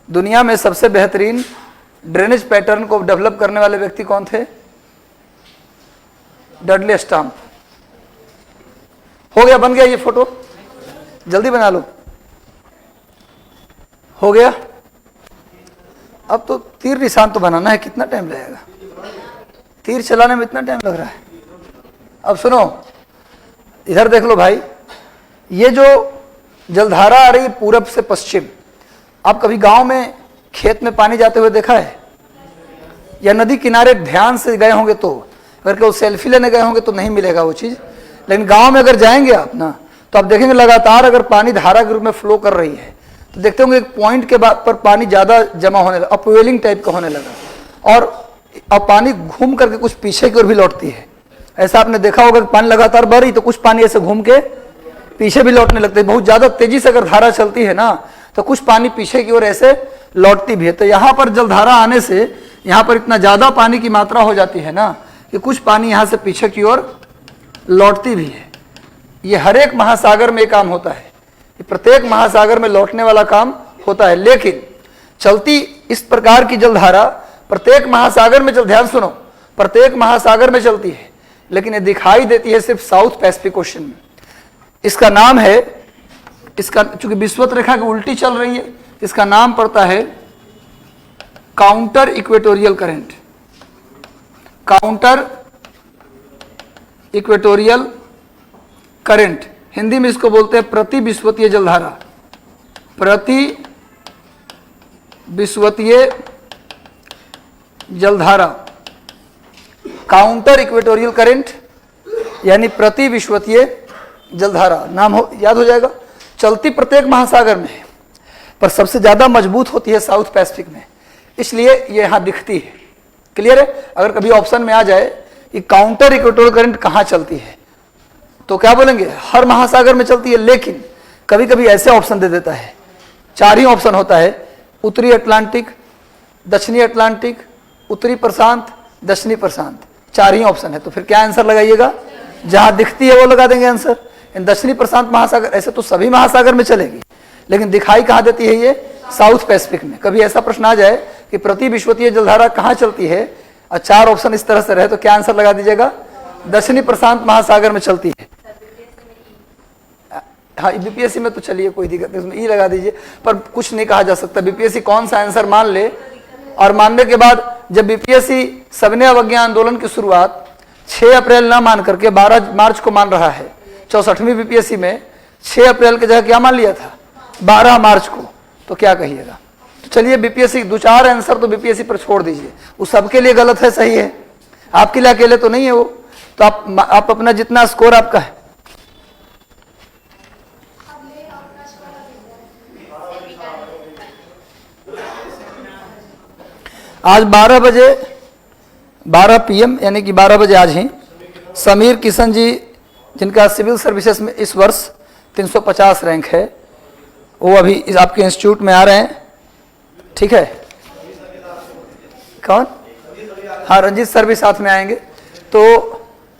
दुनिया में सबसे बेहतरीन ड्रेनेज पैटर्न को डेवलप करने वाले व्यक्ति कौन थे? Dudley stamp. हो गया, बन गया ये फोटो, जल्दी बना लो। हो गया। अब तो तीर निशान तो बनाना है, कितना टाइम लगेगा? तीर चलाने में इतना टाइम लग रहा है। अब सुनो, इधर देख लो भाई, ये जो जलधारा आ रही है पूरब से पश्चिम, आप कभी गांव में खेत में पानी जाते हुए देखा है, या नदी किनारे ध्यान से गए होंगे तो, अगर केवल सेल्फी लेने गए होंगे तो नहीं मिलेगा वो चीज़, लेकिन गांव में अगर जाएंगे आप ना, तो आप देखेंगे लगातार अगर पानी धारा के रूप में फ्लो कर रही है तो देखते होंगे एक पॉइंट के बाद पर पानी ज़्यादा जमा होने लगा, अपवेलिंग टाइप का होने लगा, और अब पानी घूम करके कुछ पीछे की ओर भी लौटती है। ऐसा आपने देखा होगा कि पानी लगातार बढ़ रही तो कुछ पानी ऐसे घूम के पीछे भी लौटने लगते हैं। बहुत ज़्यादा तेजी से अगर धारा चलती है ना तो कुछ पानी पीछे की ओर ऐसे लौटती भी है। तो यहाँ पर जलधारा आने से यहाँ पर इतना ज़्यादा पानी की मात्रा हो जाती है ना कि कुछ पानी यहाँ से पीछे की ओर लौटती भी है। ये हर एक महासागर में काम होता है, ये प्रत्येक महासागर में लौटने वाला काम होता है। लेकिन चलती इस प्रकार की जलधारा प्रत्येक महासागर में ध्यान सुनो, प्रत्येक महासागर में चलती है, लेकिन ये दिखाई देती है सिर्फ साउथ पैसिफिक ओशन में। इसका नाम है, इसका चूंकि विषुवत रेखा की उल्टी चल रही है, इसका नाम पड़ता है counter equatorial current. Counter equatorial current, Hindi में इसको बोलते हैं प्रति विषुवतीय जलधारा। प्रति विषुवतीय जलधारा, काउंटर इक्वेटोरियल करंट यानी प्रति विषुवतीय जलधारा, नाम याद हो जाएगा। चलती प्रत्येक महासागर में है, पर सबसे ज्यादा मजबूत होती है साउथ पैसिफिक में, इसलिए ये यहां दिखती है। क्लियर है? अगर कभी ऑप्शन में आ जाए कि काउंटर इक्वेटोरियल करंट कहां चलती है तो क्या बोलेंगे? हर महासागर में चलती है। लेकिन कभी कभी ऐसे ऑप्शन दे देता है, 4 ही ऑप्शन होता है, उत्तरी अटलांटिक, दक्षिणी अटलांटिक, उत्तरी प्रशांत, दक्षिणी प्रशांत, 4 ही ऑप्शन है। तो फिर क्या आंसर लगाइएगा? जहां दिखती है वो लगा देंगे आंसर। इन दक्षिणी प्रशांत महासागर, ऐसे तो सभी महासागर में चलेगी, लेकिन दिखाई कहां देती है? ये साउथ पैसिफिक में। कभी ऐसा प्रश्न आ जाए कि प्रति विषुवतीय जलधारा कहां चलती है और 4 ऑप्शन इस तरह से रहे तो क्या आंसर लगा दीजिएगा? दक्षिणी प्रशांत महासागर में चलती है। हाँ, बीपीएससी में तो चलिए कोई दिक्कत नहीं, उसमें ई लगा दीजिए, पर कुछ नहीं कहा जा सकता। बीपीएससी कौन सा आंसर मान ले, और मानने के बाद जब बीपीएससी सविनय अवज्ञा आंदोलन की शुरुआत 6 अप्रैल ना मान करके 12 मार्च को मान रहा है, 64वीं बीपीएससी में 6 अप्रैल की जगह क्या मान लिया था? 12 मार्च को, तो क्या कहिएगा? तो चलिए बीपीएससी 2-4 आंसर तो बीपीएससी पर छोड़ दीजिए, वो सबके लिए गलत है, सही है, आपके लिए अकेले तो नहीं है वो। तो आप अपना जितना स्कोर आपका है, आज 12 बजे 12 PM यानी कि 12 बजे आज ही समीर किशन जी, जिनका सिविल सर्विसेज में इस वर्ष 350 रैंक है, वो अभी आपके इंस्टीट्यूट में आ रहे हैं। ठीक है? कौन? हाँ, रंजीत सर भी साथ में आएंगे। तो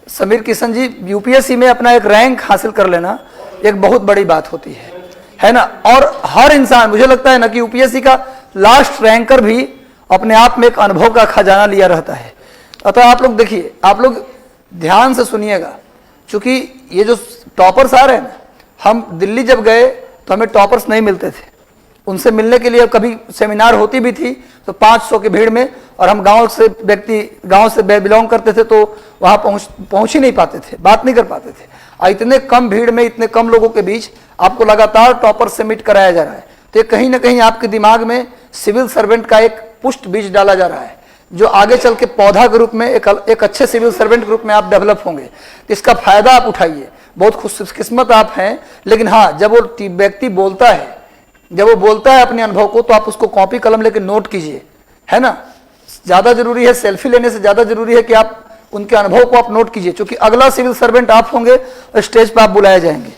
समीर किशन जी, यूपीएससी में अपना एक रैंक हासिल कर लेना एक बहुत बड़ी बात होती है ना। और हर इंसान, मुझे लगता है ना कि यूपीएससी का लास्ट रैंकर भी अपने आप में एक अनुभव का खजाना लिया रहता है। अतः आप लोग देखिए, आप लोग ध्यान से सुनिएगा, क्योंकि ये जो टॉपर्स आ रहे हैं ना, हम दिल्ली जब गए तो हमें टॉपर्स नहीं मिलते थे, उनसे मिलने के लिए कभी सेमिनार होती भी थी तो 500 की भीड़ में, और हम गांव से बिलोंग करते थे तो वहां पहुंच ही नहीं पाते थे, बात नहीं कर पाते थे। और इतने कम भीड़ में, इतने कम लोगों के बीच आपको लगातार टॉपर से मीट कराया जा रहा है, तो ये कहीं ना कहीं आपके दिमाग में सिविल सर्वेंट का एक पुष्ट बीज डाला जा रहा है, जो आगे चल के पौधा के रूप में एक अच्छे सिविल सर्वेंट के रूप में आप डेवलप होंगे। तो इसका फायदा आप उठाइए, बहुत खुशकिस्मत आप हैं। लेकिन हाँ, जब वो व्यक्ति बोलता है, जब वो बोलता है अपने अनुभव को, तो आप उसको कॉपी कलम लेकर नोट कीजिए, है ना। ज़्यादा जरूरी है, सेल्फी लेने से ज़्यादा जरूरी है कि आप उनके अनुभव को आप नोट कीजिए, क्योंकि अगला सिविल सर्वेंट आप होंगे और स्टेज पर आप बुलाए जाएंगे,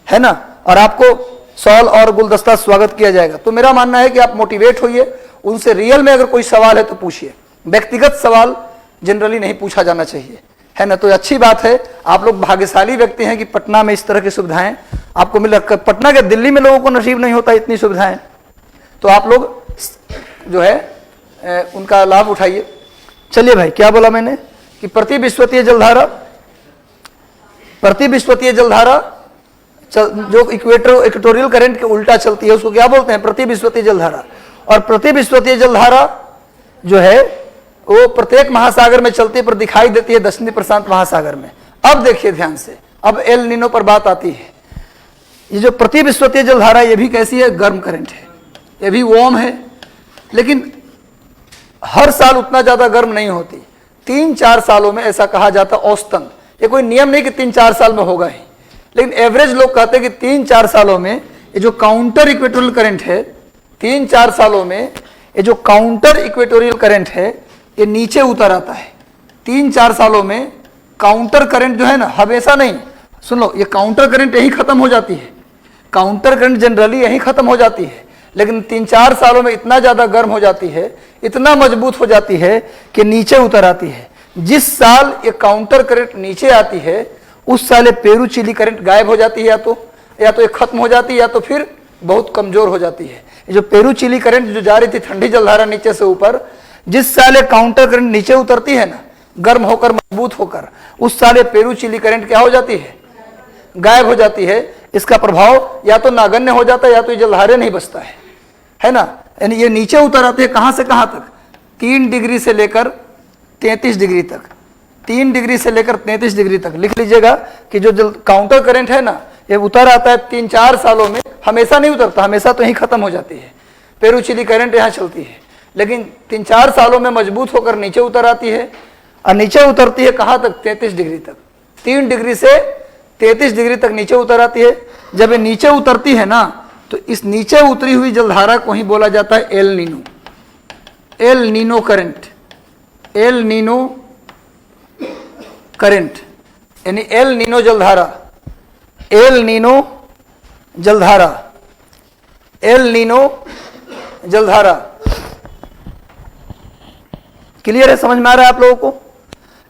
है ना, और आपको सॉल और गुलदस्ता स्वागत किया जाएगा। तो मेरा मानना है कि आप मोटिवेट होइए, उनसे रियल में अगर कोई सवाल है तो पूछिए, व्यक्तिगत सवाल जनरली नहीं पूछा जाना चाहिए, है ना। तो अच्छी बात है, आप लोग भाग्यशाली व्यक्ति हैं कि पटना में इस तरह की सुविधाएं आपको मिल रहा। पटना के दिल्ली में लोगों को नसीब नहीं होता इतनी सुविधाएं, तो आप लोग जो है उनका लाभ उठाइए। चलिए भाई, क्या बोला मैंने कि प्रति विषुवतीय जलधारा जो इक्वेटोरियल करंट के उल्टा चलती है उसको क्या बोलते हैं? प्रति विषुवतीय जलधारा। और प्रति विषुवतीय जलधारा जो है वो प्रत्येक महासागर में चलती है, पर दिखाई देती है दक्षिणी प्रशांत महासागर में। अब देखिए ध्यान से, अब एल नीनो पर बात आती है। ये जो प्रतिविश्वतीय जलधारा ये भी कैसी है? गर्म करंट है, ये भी वार्म है, लेकिन हर साल उतना ज्यादा गर्म नहीं होती। 3-4 सालों में ऐसा कहा जाता औसतन, ये कोई नियम नहीं कि 3-4 साल में होगा ही, लेकिन एवरेज लोग कहते हैं कि 3-4 सालों में ये जो काउंटर इक्वेटोरियल करंट है, 3-4 सालों में ये जो काउंटर इक्वेटोरियल करंट है ये नीचे उतर आता है। 3-4 सालों में काउंटर करंट जो है ना, हमेशा नहीं, सुन लो, ये काउंटर करंट यहीं खत्म हो जाती है, काउंटर करंट जनरली यहीं खत्म हो जाती है, लेकिन 3-4 सालों में इतना ज्यादा गर्म हो जाती है, इतना मजबूत हो जाती है कि नीचे उतर आती है। जिस साल ये काउंटर करंट नीचे आती है उस साल ये पेरू चिली करंट गायब हो जाती है, या तो ये खत्म हो जाती है या तो फिर बहुत कमजोर हो जाती है। ये जो पेरू चिली करंट जो जा रही थी ठंडी जलधारा नीचे से ऊपर, जिस साल ये काउंटर करंट नीचे उतरती है ना, गर्म होकर मजबूत होकर, उस साल ये पेरू चिली करंट क्या हो जाती है? गायब हो जाती है। इसका प्रभाव या तो नागन्य हो जाता है या तो ये जलधारे नहीं बचता है ना। यानी ये नीचे उतर आते हैं कहां से कहां तक? 3 डिग्री से लेकर 33 डिग्री तक, 3 डिग्री से लेकर 33 डिग्री तक। लिख लीजिएगा कि जो काउंटर करंट है ना, ये उतर आता है 3-4 सालों में, हमेशा नहीं उतरता, हमेशा तो यहीं खत्म हो जाती है। पेरू चिली करंट यहाँ चलती है, लेकिन 3-4 सालों में मजबूत होकर नीचे उतर आती है, और नीचे उतरती है कहाँ तक? 33 डिग्री तक। 3 डिग्री से 33 डिग्री तक नीचे उतर आती है। जब ये नीचे उतरती है ना, तो इस नीचे उतरी हुई जलधारा को ही बोला जाता है El Nino, El Nino current, El Nino current, यानी एल नीनो जलधारा, एल नीनो जलधारा, एल नीनो जलधारा। क्लियर है? समझ में आ रहा है आप लोगों को?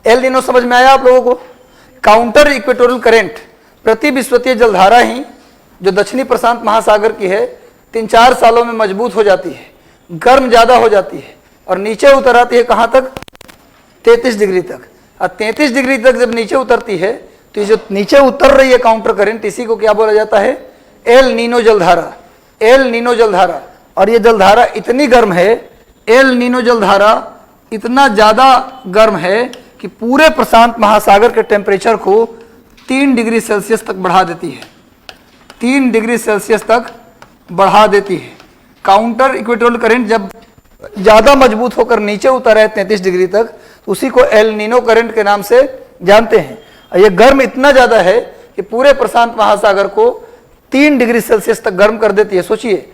एल नीनो समझ में आया आप लोगों को? काउंटर इक्वेटोरियल करंट, प्रतिविश्वतीय जलधारा ही जो दक्षिणी प्रशांत महासागर की है, 3-4 सालों में मजबूत हो जाती है, गर्म ज्यादा हो जाती है और नीचे उतर आती है कहां तक? 33 डिग्री तक। और 33 डिग्री तक जब नीचे उतरती है तो ये जो नीचे उतर रही है काउंटर करंट, इसी को क्या बोला जाता है? एल नीनो जलधारा, एल नीनो जलधारा। और ये जलधारा इतनी गर्म है, एल नीनो जलधारा इतना ज्यादा गर्म है कि पूरे प्रशांत महासागर के टेम्परेचर को 3 डिग्री सेल्सियस तक बढ़ा देती है, 3 डिग्री सेल्सियस तक बढ़ा देती है। काउंटर इक्वेटोरियल करंट जब ज्यादा मजबूत होकर नीचे उतर है 33 डिग्री तक, उसी को एल नीनो करंट के नाम से जानते हैं। और ये गर्म इतना ज्यादा है कि पूरे प्रशांत महासागर को 3 डिग्री सेल्सियस तक गर्म कर देती है। सोचिए,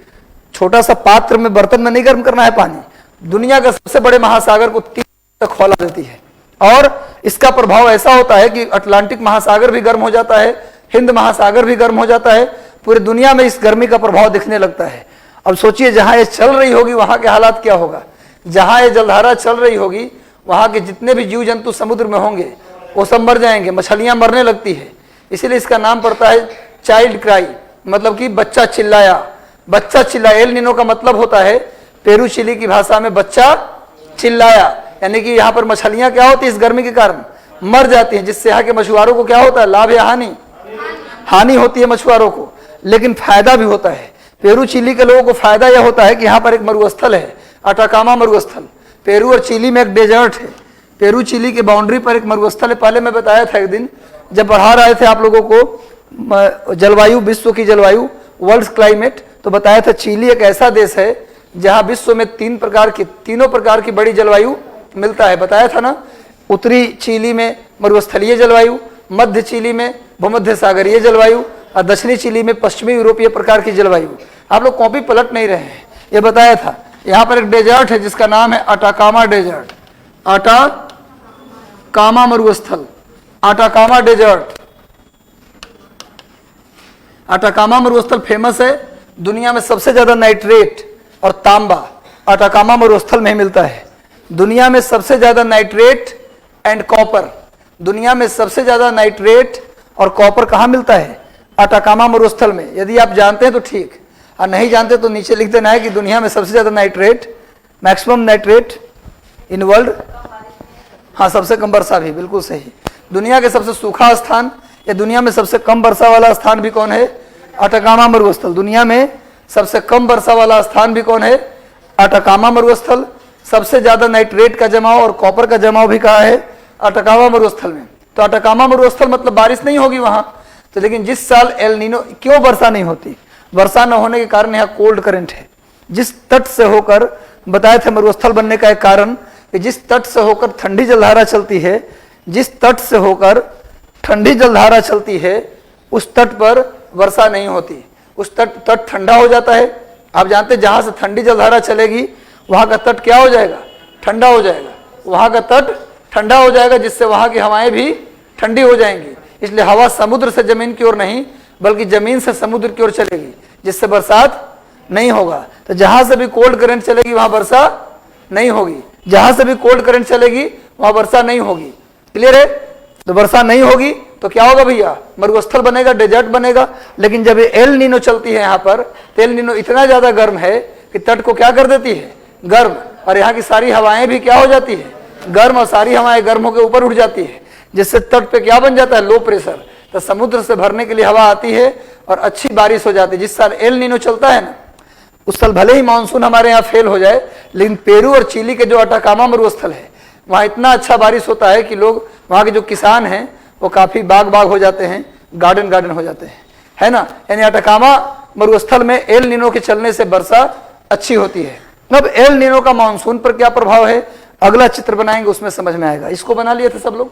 छोटा सा पात्र में, बर्तन में नहीं गर्म करना है पानी, दुनिया का सबसे बड़े महासागर को 3 तक खौला देती है। और इसका प्रभाव ऐसा होता है कि अटलांटिक महासागर भी गर्म हो जाता है, हिंद महासागर भी गर्म हो जाता है, पूरी दुनिया में इस गर्मी का प्रभाव दिखने लगता है। अब सोचिए, जहां ये चल रही होगी वहां के हालात क्या होगा? जहां ये जलधारा चल रही होगी वहां के जितने भी जीव जंतु समुद्र में होंगे वो सब मर जाएंगे, मछलियां मरने लगती है। इसीलिए इसका नाम पड़ता है चाइल्ड क्राई, मतलब कि बच्चा चिल्लाया, बच्चा चिल्लाया। एल नीनो का मतलब होता है पेरू चिली की भाषा में बच्चा चिल्लाया, यानी कि यहाँ पर मछलियां क्या होती है इस गर्मी के कारण? मर जाती हैं, जिससे यहाँ के मछुआरों को क्या होता है? लाभ या हानि? हानि होती है मछुआरों को, लेकिन फायदा भी होता है। पेरू चिली के लोगों को फायदा यह होता है कि यहाँ पर एक मरुस्थल है, अटाकामा मरुस्थल। पेरू और चिली में एक डेजर्ट है, पेरू चिली के बाउंड्री पर एक मरुस्थल है। पहले मैं बताया था एक दिन जब पढ़ा रहे थे आप लोगों को जलवायु, विश्व की जलवायु, वर्ल्ड क्लाइमेट, तो बताया था चिली एक ऐसा देश है जहां विश्व में तीनों प्रकार की बड़ी जलवायु मिलता है। बताया था ना, उत्तरी चिली में मरुस्थलीय जलवायु, मध्य चिली में भूमध्य सागरीय जलवायु और दक्षिणी चिली में पश्चिमी यूरोपीय प्रकार की जलवायु। आप लोग कॉपी पलट नहीं रहे हैं, ये बताया था। यहाँ पर एक डेजर्ट है जिसका नाम है अटाकामा डेजर्ट, अटाकामा मरुस्थल, अटाकामा डेजर्ट। अटाकामा मरुस्थल फेमस है, दुनिया में सबसे ज्यादा नाइट्रेट और तांबा अटाकामा मरुस्थल में मिलता है। दुनिया में सबसे ज्यादा नाइट्रेट एंड कॉपर, दुनिया में सबसे ज्यादा नाइट्रेट और कॉपर कहाँ मिलता है? अटाकामा मरुस्थल में। यदि आप जानते हैं तो ठीक, और नहीं जानते तो नीचे लिख देना है कि दुनिया में सबसे ज्यादा nitrate, maximum nitrate in world, हाँ सबसे कम वर्षा भी, बिल्कुल सही। दुनिया के सबसे सूखा स्थान या दुनिया में सबसे कम वर्षा वाला स्थान भी कौन है? अटाकामा मरुस्थल। दुनिया में सबसे कम वर्षा वाला स्थान भी कौन है? अटाकामा मरुस्थल। सबसे ज्यादा नाइट्रेट का जमाव और कॉपर का जमाव भी कहाँ है? अटाकामा मरुस्थल में। तो अटाकामा मरुस्थल मतलब बारिश नहीं होगी वहां। तो लेकिन जिस साल एल नीनो, क्यों वर्षा नहीं होती? वर्षा न होने के कारण यहाँ कोल्ड करंट है। जिस तट से होकर, बताए थे मरुस्थल बनने का एक कारण कि जिस तट से होकर ठंडी जलधारा चलती है, जिस तट से होकर ठंडी जलधारा चलती है उस तट पर वर्षा नहीं होती। उस तट ठंडा हो जाता है। आप जानते हैं जहां से ठंडी जलधारा चलेगी वहां का तट क्या हो जाएगा? ठंडा हो जाएगा। वहां का तट ठंडा हो जाएगा, जिससे वहां की हवाएं भी ठंडी हो जाएंगी। इसलिए हवा समुद्र से जमीन की ओर नहीं बल्कि जमीन से समुद्र की ओर चलेगी, जिससे बरसात नहीं होगा। तो जहां से भी कोल्ड करंट चलेगी वहां वर्षा नहीं होगी, जहां से भी कोल्ड करंट चलेगी वहां वर्षा नहीं होगी। क्लियर है? तो वर्षा नहीं होगी तो क्या होगा भैया? मरुस्थल बनेगा, डेजर्ट बनेगा। लेकिन जब ये एल नीनो चलती है यहाँ पर, तो एल नीनो इतना ज्यादा गर्म है कि तट को क्या कर देती है? गर्म। और यहाँ की सारी हवाएं भी क्या हो जाती है? गर्म। और सारी हवाएं गर्म होकर ऊपर उठ जाती है, जिससे तट पे क्या बन जाता है? Low pressure. तो समुद्र से भरने के लिए हवा आती है और अच्छी बारिश हो जाती है। जिस साल एल नीनो चलता है ना, उस साल भले ही मानसून हमारे यहाँ फेल हो जाए, लेकिन पेरू और चिली के जो अटाकामा मरुस्थल है वहाँ इतना अच्छा बारिश होता है कि लोग, वहाँ के जो किसान हैं वो काफी बाग हो जाते हैं, गार्डन हो जाते हैं, है ना। यानी अटाकामा मरुस्थल में एल नीनो के चलने से वर्षा अच्छी होती है। अब एल नीनो का मानसून पर क्या प्रभाव है, अगला चित्र बनाएंगे, उसमें समझ में आएगा। इसको बना लिए थे सब लोग?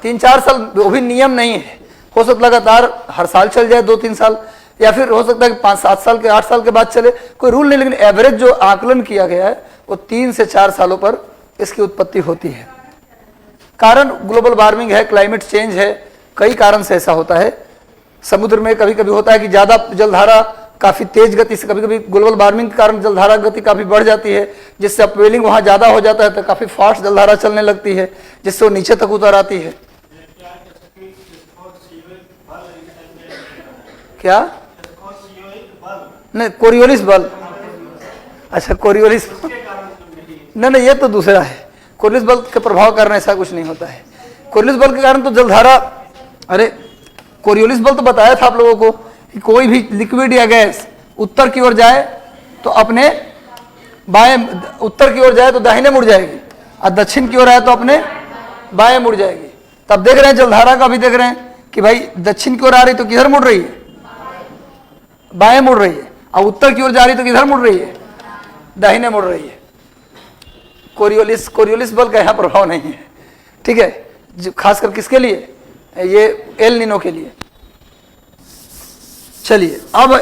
3-4 साल, वो भी नियम नहीं है। हो सकता लगातार हर साल चल जाए 2-3 साल, या फिर हो सकता है कि 5-7 साल के 8 साल के बाद चले, कोई रूल नहीं। लेकिन एवरेज जो आकलन किया गया है वो 3 से 4 सालों पर इसकी उत्पत्ति होती है। कारण ग्लोबल वार्मिंग है, क्लाइमेट चेंज है, कई कारण से ऐसा होता है। समुद्र में कभी कभी होता है कि ज्यादा जलधारा काफी तेज गति से, कभी कभी ग्लोबल वार्मिंग के कारण जलधारा गति काफी बढ़ जाती है, जिससे अपवेलिंग वहां ज्यादा हो जाता है, तो काफी फास्ट जलधारा चलने लगती है, जिससे वो नीचे तक उतर आती है। क्या? नहीं, कोरियोलिस बल। अच्छा, कोरियोलिस, नहीं, ये तो दूसरा है। कोरियोलिस बल के प्रभाव के कारण ऐसा कुछ नहीं होता है। कोरियोलिस बल के कारण तो जलधारा, अरे कोरियोलिस बल तो बताया था आप लोगों को कि कोई भी लिक्विड या गैस उत्तर की ओर जाए तो अपने बाएं, उत्तर की ओर जाए तो दाहिने मुड़ जाएगी, और दक्षिण की ओर आए तो अपने बाएं मुड़ जाएगी। तब देख रहे हैं जलधारा का भी देख रहे हैं कि भाई दक्षिण की ओर आ रही तो किधर मुड़ रही है? बाएं मुड़ रही है। और उत्तर की ओर जा रही तो किधर मुड़ रही है? दाहिने मुड़ रही है। कोरियोलिस बल का यहाँ प्रभाव नहीं है, ठीक है। खासकर किसके लिए? ये एल नीनो के लिए। चलिए, अब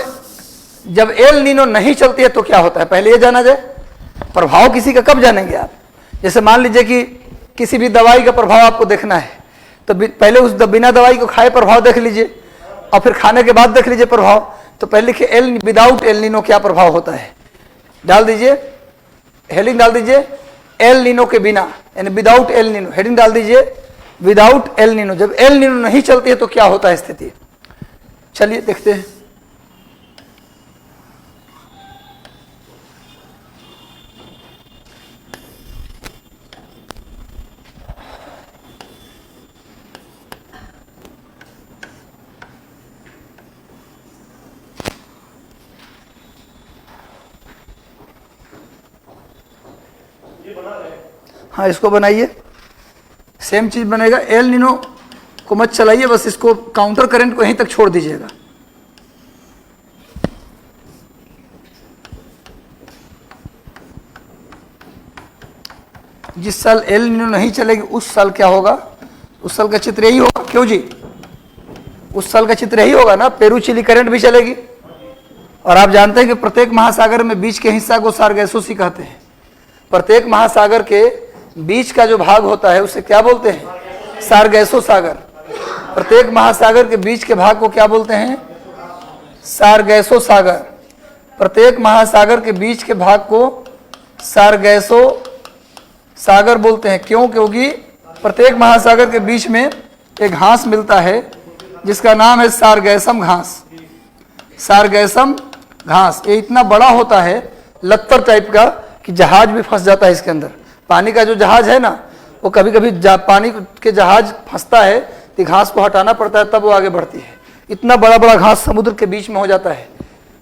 जब एल नीनो नहीं चलती है तो क्या होता है, पहले ये जाना जाए। प्रभाव किसी का कब जानेंगे आप? जैसे मान लीजिए कि किसी भी दवाई का प्रभाव आपको देखना है, तो पहले उस बिना दवाई को खाए प्रभाव देख लीजिए, और फिर खाने के बाद देख लीजिए प्रभाव। तो पहले लिखिए एल विदाउट एल नीनो क्या प्रभाव होता है, डाल दीजिए, हेडिंग डाल दीजिए एल नीनो के बिना, यानी विदाउट एल नीनो, हेडिंग डाल दीजिए विदाउट एल नीनो। जब एल नीनो नहीं चलती है तो क्या होता है स्थिति, चलिए देखते हैं। हाँ, इसको बनाइए, सेम चीज बनेगा। एल नीनो को मत चलाइए, बस इसको काउंटर करंट को यहीं तक छोड़ दीजिएगा। जिस साल एल नीनो नहीं चलेगी उस साल क्या होगा, उस साल का चित्र यही होगा। क्यों जी? उस साल का चित्र यही होगा ना, पेरू चिली करंट भी चलेगी। और आप जानते हैं कि प्रत्येक महासागर में बीच के हिस्सा को सारगैसोसी कहते हैं। प्रत्येक महासागर के बीच का जो भाग होता है उसे क्या बोलते हैं? सारगैसो सागर। प्रत्येक महासागर के बीच के भाग को क्या बोलते हैं? सारगैसो सागर। प्रत्येक महासागर के बीच के भाग को सारगैसो सागर बोलते हैं। क्यों? क्योंकि प्रत्येक महासागर के बीच में एक घास मिलता है जिसका नाम है सारगैसम घास। सारगैसम घास ये इतना बड़ा होता है, लत्तर टाइप का, कि जहाज भी फंस जाता है इसके अंदर। पानी का जो जहाज है ना, वो कभी कभी पानी के जहाज फंसता है तो घास को हटाना पड़ता है, तब वो आगे बढ़ती है। इतना बड़ा बड़ा घास समुद्र के बीच में हो जाता है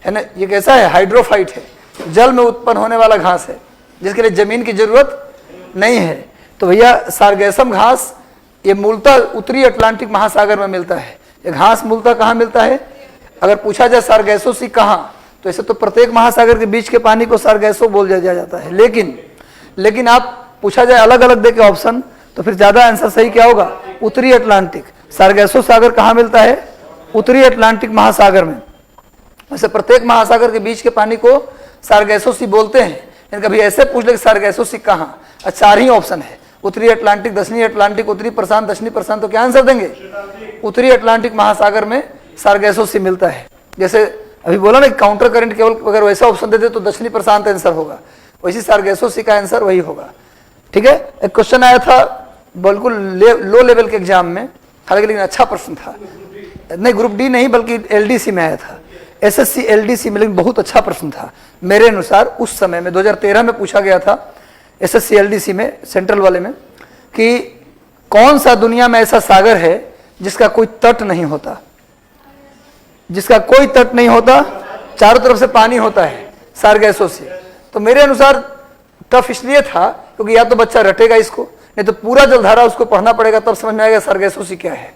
ना। ये कैसा है? हाइड्रोफाइट है, जल में उत्पन्न होने वाला घास है, जिसके लिए जमीन की जरूरत नहीं है। तो भैया सारगैसम घास ये मूलतः उत्तरी अटलांटिक महासागर में मिलता है। ये घास मूलतः कहाँ मिलता है? अगर पूछा जाए सारगैसो सी कहाँ, तो ऐसे तो प्रत्येक महासागर के बीच के पानी को सारगैसो बोल दिया जाता है, लेकिन आप पूछा जाए अलग अलग दे के ऑप्शन, तो फिर ज्यादा आंसर सही क्या होगा? उत्तरी अटलांटिक। सारगैसो सागर कहाँ मिलता है? उत्तरी अटलांटिक महासागर में। वैसे प्रत्येक महासागर के बीच के पानी को सारगैसो सी बोलते हैं, लेकिन कभी ऐसे पूछ ले सारगैसो सी कहाँ, 4 ही ऑप्शन है, उत्तरी अटलांटिक, दक्षिणी अटलांटिक, उत्तरी प्रशांत, दक्षिणी प्रशांत। तो क्या आंसर देंगे? उत्तरी अटलांटिक महासागर में सारगैसो सी मिलता है। जैसे अभी बोला ना काउंटर करंट, केवल अगर वैसा ऑप्शन देते तो दक्षिणी प्रशांत आंसर होगा, वैसी सारगैसो सी का आंसर वही होगा। ठीक है, एक क्वेश्चन आया था बिल्कुल लो लेवल के एग्जाम में, हालांकि लेकिन अच्छा प्रश्न था, नहीं ग्रुप डी नहीं बल्कि एलडीसी में आया था, एसएससी एलडीसी में, लेकिन बहुत अच्छा प्रश्न था मेरे अनुसार। उस समय में 2013 में पूछा गया था एसएससी एलडीसी में, सेंट्रल वाले में, कि कौन सा दुनिया में ऐसा सागर है जिसका कोई तट नहीं होता, जिसका कोई तट नहीं होता, चारों तरफ से पानी होता है, सारगैसो से। तो मेरे अनुसार टफ इसलिए था क्योंकि या तो बच्चा रटेगा इसको, नहीं तो पूरा जलधारा उसको पढ़ना पड़ेगा, तब समझ में आएगा सारगैसो सी क्या है।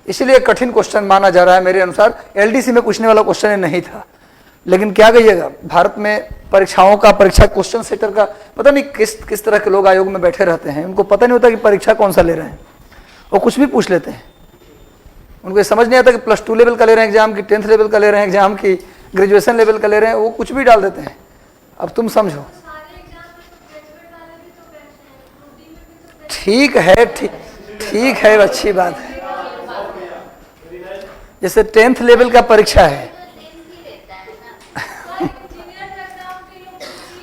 इसलिए कठिन क्वेश्चन माना जा रहा है मेरे अनुसार। एलडीसी में पूछने वाला क्वेश्चन नहीं था, लेकिन क्या कहिएगा, भारत में परीक्षाओं का, परीक्षा क्वेश्चन सेटर का पता नहीं किस तरह के लोग आयोग में बैठे रहते हैं। उनको पता नहीं होता कि परीक्षा कौन सा ले रहे हैं, वो कुछ भी पूछ लेते हैं। उनको ये समझ नहीं आता कि +2 लेवल का ले रहे हैं एग्जाम, की 10th लेवल का ले रहे हैं एग्जाम, की ग्रेजुएशन लेवल का ले रहे हैं, वो कुछ भी डाल देते हैं। अब तुम समझो, ठीक है, ठीक है, अच्छी बात है। जैसे 10th लेवल का परीक्षा है,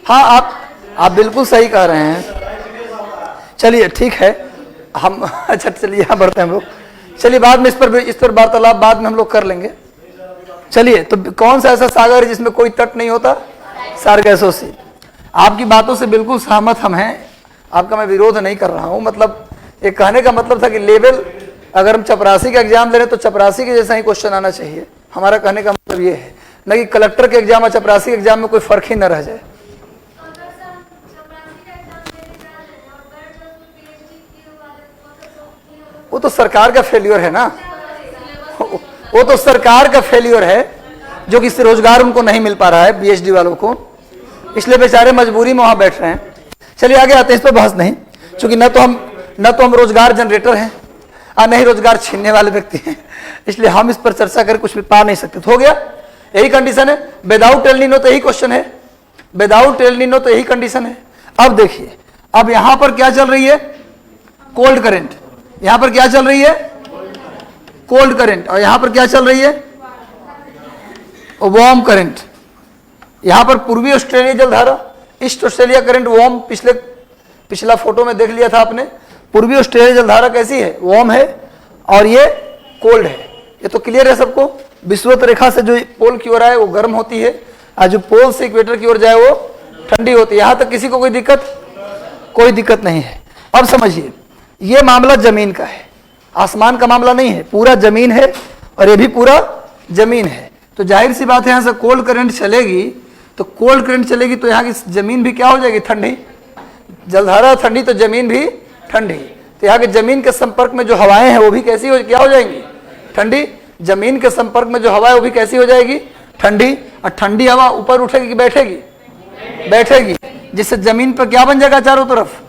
हाँ आप बिल्कुल सही कह रहे हैं। चलिए ठीक है, हम अच्छा चलिए यहाँ बढ़ते हैं हम लोग। चलिए बाद में इस पर वार्तालाप बाद में हम लोग कर लेंगे। चलिए, तो कौन सा ऐसा सागर है जिसमें कोई तट नहीं होता? सारगैसो सी। आपकी बातों से बिल्कुल सहमत हम हैं, आपका मैं विरोध नहीं कर रहा हूँ। मतलब ये कहने का मतलब था कि लेवल, अगर हम चपरासी का एग्जाम ले रहे हैं तो चपरासी के जैसा ही क्वेश्चन आना चाहिए। हमारा कहने का मतलब ये है, न कि कलेक्टर के एग्जाम और चपरासी के एग्जाम में कोई फर्क ही न रह जाए। वो तो सरकार का फेल्योर है ना, वो तो सरकार का फेल्योर है जो कि रोजगार उनको नहीं मिल पा रहा है पीएचडी वालों को, इसलिए बेचारे मजबूरी में वहां बैठ रहे हैं। चलिए आगे आते हैं, इस पर बहस नहीं, क्योंकि न तो हम रोजगार जनरेटर हैं और नहीं रोजगार छीनने वाले व्यक्ति हैं, इसलिए हम इस पर चर्चा कर कुछ भी पा नहीं सकते। तो हो गया, यही कंडीशन है। विदाउट एल नीनो तो यही क्वेश्चन है, विदाउट एल नीनो तो यही कंडीशन है। अब देखिए, अब यहां पर क्या चल रही है? Cold current. यहां पर क्या चल रही है? Cold current. और यहां पर क्या चल रही है? Warm current. यहां पर पूर्वी ऑस्ट्रेलिया जलधारा, ईस्ट ऑस्ट्रेलिया करंट वार्म। पिछला फोटो में देख लिया था आपने, पूर्वी ऑस्ट्रेलिया जलधारा कैसी है? वार्म है, और ये कोल्ड है। ये तो क्लियर है सबको। विषुवत रेखा से जो पोल की ओर आए वो गर्म होती है, और जो पोल से इक्वेटर की ओर जाए वो ठंडी होती है। यहां तक किसी को कोई दिक्कत नहीं है। अब समझिए, ये मामला जमीन का है, आसमान का मामला नहीं है, पूरा जमीन है, और ये भी पूरा जमीन है। तो जाहिर सी बात है, यहां से कोल्ड करंट चलेगी, तो कोल्ड करंट चलेगी तो यहाँ की जमीन भी क्या हो जाएगी? ठंडी। जलधारा ठंडी तो जमीन भी ठंडी। तो यहाँ की जमीन के संपर्क में जो हवाएं हैं वो भी क्या हो जाएंगी? ठंडी। जमीन के संपर्क में जो हवा है वो भी कैसी हो जाएगी? ठंडी। और ठंडी हवा ऊपर उठेगी कि बैठेगी? बैठेगी, जिससे जमीन पर क्या बन जाएगा? चारों तरफ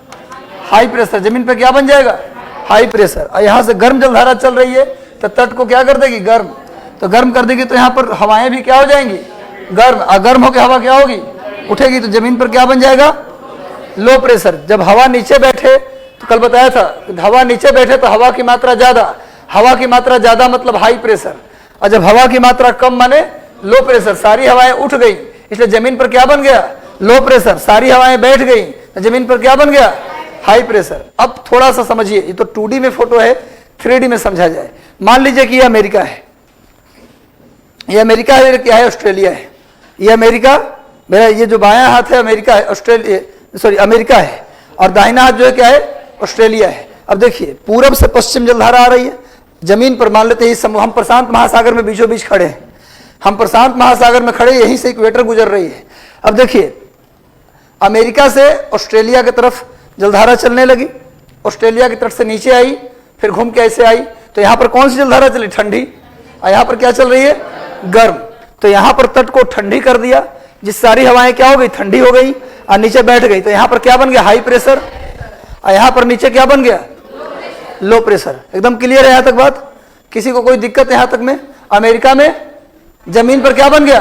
हाई प्रेशर। जमीन पर क्या बन जाएगा? High pressure. और यहाँ से गर्म जलधारा चल रही है तो तट को क्या कर देगी? गर्म। तो गर्म कर देगी तो यहाँ पर हवाएं भी क्या हो जाएंगी? गर्म। और गर्म होकर हवा क्या होगी? उठेगी। तो जमीन पर क्या बन जाएगा? Low pressure. जब हवा नीचे बैठे, तो कल बताया था, हवा नीचे बैठे तो हवा की मात्रा ज्यादा, हवा की मात्रा ज्यादा मतलब हाई प्रेशर, और जब हवा की मात्रा कम माने लो प्रेशर। सारी हवाएं उठ गई, इसलिए जमीन पर क्या बन गया? Low pressure. सारी हवाएं बैठ गई तो जमीन पर क्या बन गया? High pressure. अब थोड़ा सा समझिए, ये तो 2D में फोटो है, 3D में समझा जाए। मान लीजिए कि ये अमेरिका है, ये अमेरिका है, क्या है? ऑस्ट्रेलिया है। ये अमेरिका, मेरा ये जो बायां हाथ है अमेरिका है, अमेरिका है, और दाहिना हाथ जो है क्या है? ऑस्ट्रेलिया है। अब देखिए, पूरब से पश्चिम जलधारा आ रही है जमीन पर। मान लेते हैं हम प्रशांत महासागर में बीचों बीच खड़े हैं, हम प्रशांत महासागर में खड़े, यहीं से इक्वेटर गुजर रही है। अब देखिए, अमेरिका से ऑस्ट्रेलिया की तरफ जलधारा चलने लगी, ऑस्ट्रेलिया के तट से नीचे आई, फिर घूम के ऐसे आई, तो यहाँ पर कौन सी जलधारा चली? ठंडी। और यहाँ पर क्या चल रही है? गर्म। तो यहाँ पर तट को ठंडी कर दिया, जिस सारी हवाएं क्या हो गई? ठंडी हो गई और नीचे बैठ गई। तो यहाँ पर क्या बन गया? High pressure. और यहाँ पर नीचे क्या बन गया? Low pressure. एकदम क्लियर है यहाँ तक बात? किसी को कोई दिक्कत है यहाँ तक में? अमेरिका में जमीन पर क्या बन गया?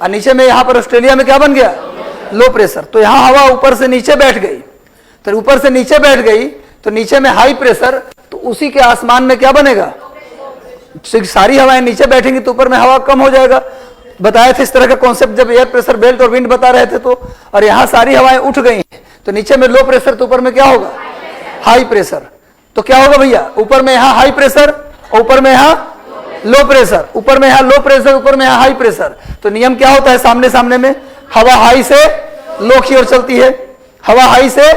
और नीचे में यहाँ पर ऑस्ट्रेलिया में क्या बन गया? Low pressure. तो यहाँ हवा ऊपर से नीचे बैठ गई, तो ऊपर से नीचे बैठ गई तो नीचे में हाई प्रेशर, तो उसी के आसमान में क्या बनेगा? सारी हवाएं नीचे बैठेंगी तो ऊपर में हवा कम हो जाएगा। बताए थे इस तरह का कॉन्सेप्ट जब एयर प्रेशर बेल्ट और विंड बता रहे थे तो। और यहाँ सारी हवाएं उठ गई हैं तो नीचे में लो प्रेशर, तो ऊपर में क्या होगा? High pressure. तो क्या होगा भैया? ऊपर में यहाँ हाई प्रेशर, ऊपर में यहाँ लो प्रेशर, ऊपर में यहाँ लो प्रेशर, ऊपर में यहाँ हाई प्रेशर। तो नियम क्या होता है? सामने सामने में हवा हाई से लो की ओर चलती है, हवा हाई से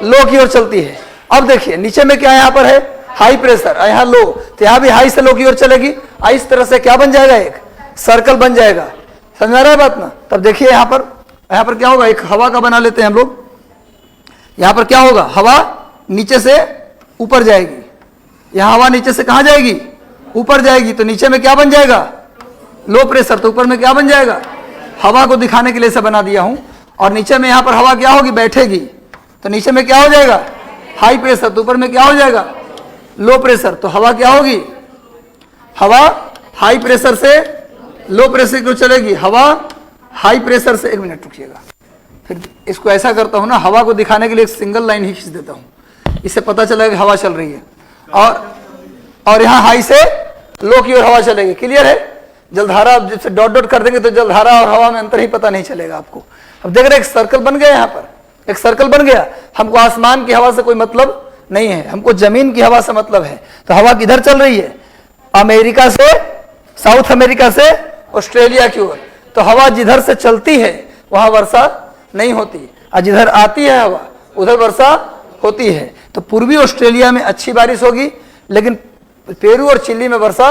लो की ओर चलती है। अब देखिए नीचे में क्या यहाँ पर है? हाई प्रेशर, यहाँ लो, तो यहाँ भी हाई से लो की ओर चलेगी। इस तरह से क्या बन जाएगा? एक सर्कल बन जाएगा। समझ आ रहा है बात ना? तब देखिए यहाँ पर क्या होगा? एक हवा का बना लेते हैं हम लोग। यहाँ पर क्या होगा? हवा नीचे से ऊपर जाएगी, यहाँ हवा नीचे से कहाँ जाएगी? ऊपर जाएगी। तो नीचे में क्या बन जाएगा? Low pressure. तो ऊपर में क्या बन जाएगा? हवा को दिखाने के लिए इसे बना दिया हूं। और नीचे में यहाँ पर हवा क्या होगी? बैठेगी। तो नीचे में क्या हो जाएगा? High pressure. तो ऊपर में क्या हो जाएगा? Low pressure. तो हवा क्या होगी? हवा हाई प्रेशर से लो प्रेशर की ओर चलेगी। हवा हाई प्रेशर से, एक मिनट रुकिएगा, फिर इसको ऐसा करता हूं ना, हवा को दिखाने के लिए एक सिंगल लाइन ही खींच देता हूं, इससे पता चलेगा कि हवा चल रही है। और यहाँ हाई से लो की ओर हवा चलेगी। क्लियर है? जलधारा जैसे डॉट डॉट कर देंगे तो जलधारा और हवा में अंतर ही पता नहीं चलेगा आपको। अब देख रहे हैं एक सर्कल बन गया, यहाँ पर एक सर्कल बन गया। हमको आसमान की हवा से कोई मतलब नहीं है, हमको जमीन की हवा से मतलब है। तो हवा किधर चल रही है? अमेरिका से, साउथ अमेरिका से ऑस्ट्रेलिया की ओर। तो हवा जिधर से चलती है वहां वर्षा नहीं होती, और जिधर आती है हवा उधर वर्षा होती है। तो पूर्वी ऑस्ट्रेलिया में अच्छी बारिश होगी, लेकिन पेरू और चिली में वर्षा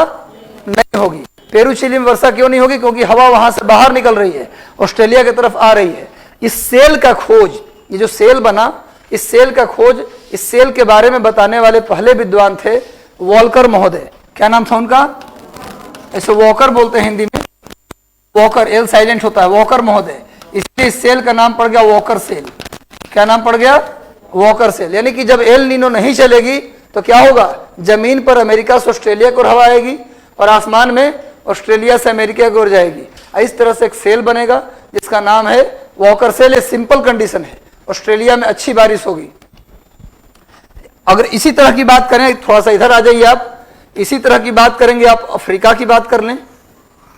नहीं होगी। पेरू चिली में वर्षा क्यों नहीं होगी? क्योंकि हवा वहां से बाहर निकल रही है, ऑस्ट्रेलिया की तरफ आ रही है। इस सेल का खोज, ये जो सेल बना, इस सेल का खोज, इस सेल के बारे में बताने वाले पहले विद्वान थे वॉल्कर महोदय। क्या नाम था उनका? ऐसे वॉकर बोलते हैं हिंदी में, वॉकर, एल साइलेंट होता है, वॉकर महोदय। इसलिए इस सेल का नाम पड़ गया वॉकर सेल। क्या नाम पड़ गया? Walker cell. यानी कि जब एल नीनो नहीं चलेगी तो क्या होगा? जमीन पर अमेरिका से ऑस्ट्रेलिया की ओर हवा आएगी और आसमान में ऑस्ट्रेलिया से अमेरिका की ओर जाएगी। इस तरह से एक सेल बनेगा जिसका नाम है वॉकर सेल। ये सिंपल कंडीशन है, ऑस्ट्रेलिया में अच्छी बारिश होगी। अगर इसी तरह की बात करें, थोड़ा सा इधर आ जाइए आप, इसी तरह की बात करेंगे आप, अफ्रीका की बात कर लें,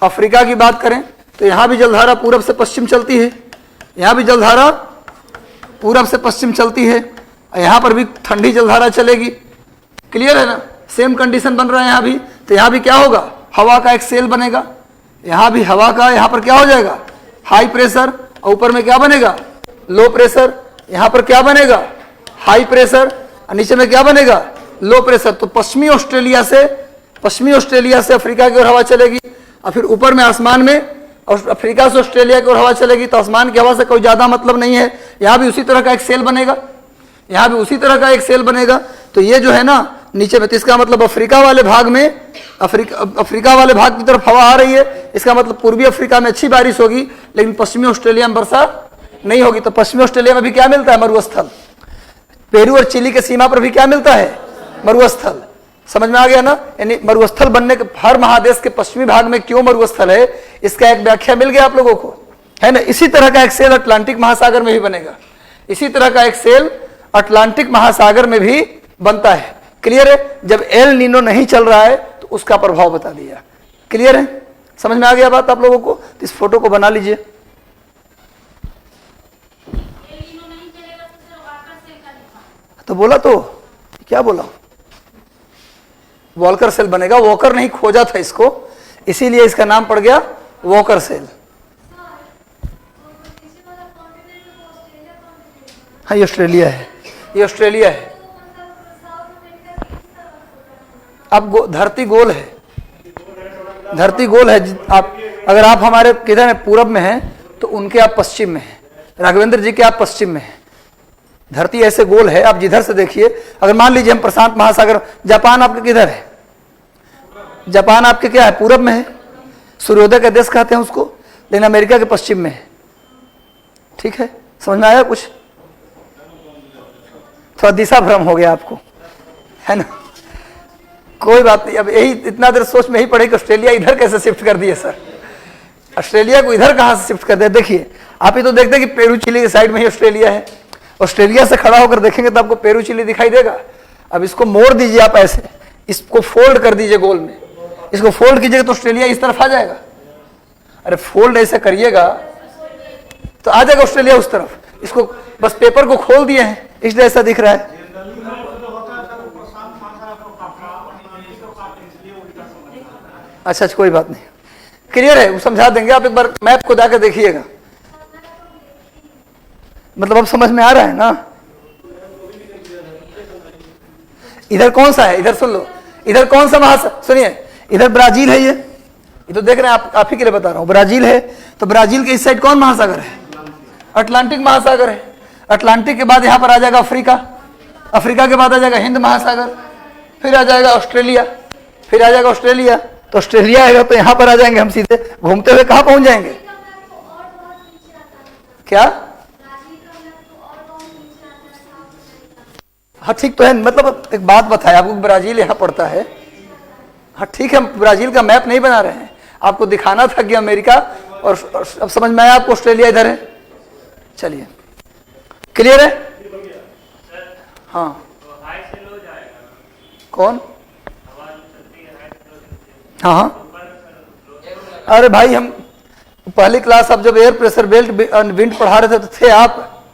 अफ्रीका की बात करें तो यहां भी जलधारा पूरब से पश्चिम चलती है, यहां भी जलधारा पूरब से पश्चिम चलती है, यहां पर भी ठंडी जलधारा चलेगी। क्लियर है ना? सेम कंडीशन बन रहा है यहां भी। तो यहां भी क्या होगा? हवा का एक सेल बनेगा, यहां भी हवा का, यहां पर क्या हो जाएगा? हाई प्रेशर, और ऊपर में क्या बनेगा? Low pressure. यहां पर क्या बनेगा? हाई प्रेशर, और नीचे में क्या बनेगा? Low pressure. तो पश्चिमी ऑस्ट्रेलिया से अफ्रीका की ओर हवा चलेगी, और फिर ऊपर में आसमान में अफ्रीका से ऑस्ट्रेलिया की ओर हवा चलेगी। तो आसमान की हवा से कोई ज्यादा मतलब नहीं है। यहां भी उसी तरह का एक सेल बनेगा, यहां भी उसी तरह का एक सेल बनेगा। तो ये जो है ना नीचे में, तो इसका मतलब अफ्रीका वाले भाग में, अफ्रीका वाले भाग की तरफ हवा आ रही है, इसका मतलब पूर्वी अफ्रीका में अच्छी बारिश होगी, लेकिन पश्चिमी ऑस्ट्रेलिया में वर्षा नहीं होगी। तो पश्चिमी ऑस्ट्रेलिया में भी क्या मिलता है? मरुस्थल। पेरू और चिली के सीमा पर भी क्या मिलता है? मरुस्थल। समझ में आ गया ना? यानी मरुस्थल बनने के, हर महादेश के पश्चिमी भाग में क्यों मरुस्थल है, इसका एक व्याख्या मिल गया आप लोगों को, है ना? इसी तरह का एक सेल अटलांटिक महासागर में भी बनेगा, इसी तरह का एक सेल अटलांटिक महासागर में भी बनता है। क्लियर है? जब एल नीनो नहीं चल रहा है तो उसका प्रभाव बता दिया। क्लियर है? समझ में आ गया बात आप लोगों को? तो इस फोटो को बना लीजिए। तो बोला तो क्या बोला? वॉल्कर सेल बनेगा। वॉकर नहीं खोजा था इसको, इसीलिए इसका नाम पड़ गया वॉकर सेल। हाँ, ये ऑस्ट्रेलिया है, ये ऑस्ट्रेलिया है। अब धरती गोल है, धरती गोल है। आप अगर आप हमारे किधर है? पूरब में हैं तो उनके आप पश्चिम में हैं, राघवेंद्र जी के आप पश्चिम में हैं। धरती ऐसे गोल है, आप जिधर से देखिए, अगर मान लीजिए हम प्रशांत महासागर, जापान आपके किधर है? जापान आपके क्या है? पूरब में है, सूर्योदय का देश कहते हैं उसको, लेकिन अमेरिका के पश्चिम में है। ठीक है, समझ में आया कुछ? थोड़ा दिशा भ्रम हो गया आपको, है ना? कोई बात नहीं। अब यही इतना देर सोच में ही पड़े कि ऑस्ट्रेलिया इधर कैसे शिफ्ट कर दिए सर, ऑस्ट्रेलिया को इधर कहां से शिफ्ट कर दिया? देखिए, आप ही तो देखते हैं कि पेरू चिली के साइड में ही ऑस्ट्रेलिया है। ऑस्ट्रेलिया से खड़ा होकर देखेंगे तो आपको पेरू चिली दिखाई देगा। अब इसको मोड़ दीजिए आप ऐसे, इसको फोल्ड कर दीजिए गोल में, इसको फोल्ड कीजिएगा तो ऑस्ट्रेलिया इस तरफ आ जाएगा। अरे फोल्ड ऐसे करिएगा तो आ जाएगा ऑस्ट्रेलिया उस तरफ। इसको बस पेपर को खोल दिए हैं इसलिए ऐसा दिख रहा है। अच्छा, कोई बात नहीं, क्लियर है, वो समझा देंगे। आप एक बार मैप को जाकर देखिएगा, मतलब अब समझ में आ रहा है ना? इधर कौन सा है? इधर सुन लो, इधर कौन सा महासागर? सुनिए, इधर ब्राजील है, ये तो देख रहे हैं आप ही के लिए बता रहा हूं, ब्राजील है। तो ब्राजील के इस साइड कौन महासागर है? अटलांटिक महासागर है। अटलांटिक के बाद यहां पर आ जाएगा अफ्रीका, अफ्रीका के बाद आ जाएगा हिंद महासागर, फिर आ जाएगा ऑस्ट्रेलिया, फिर आ जाएगा ऑस्ट्रेलिया। तो ऑस्ट्रेलिया आएगा तो यहां पर आ जाएंगे हम, सीधे घूमते हुए कहां पहुंच जाएंगे? क्या? हाँ ठीक तो है, मतलब एक बात बताया आपको, ब्राजील यहां पड़ता है। हाँ ठीक है, ब्राजील का मैप नहीं बना रहे हैं, आपको दिखाना था कि अमेरिका, और अब समझ में आया आपको ऑस्ट्रेलिया इधर है। चलिए, क्लियर है? हाँ, कौन? हाँ हाँ, अरे भाई हम पहली क्लास आप जब एयर प्रेशर बेल्ट विंड पढ़ा रहे थे तो थे आप?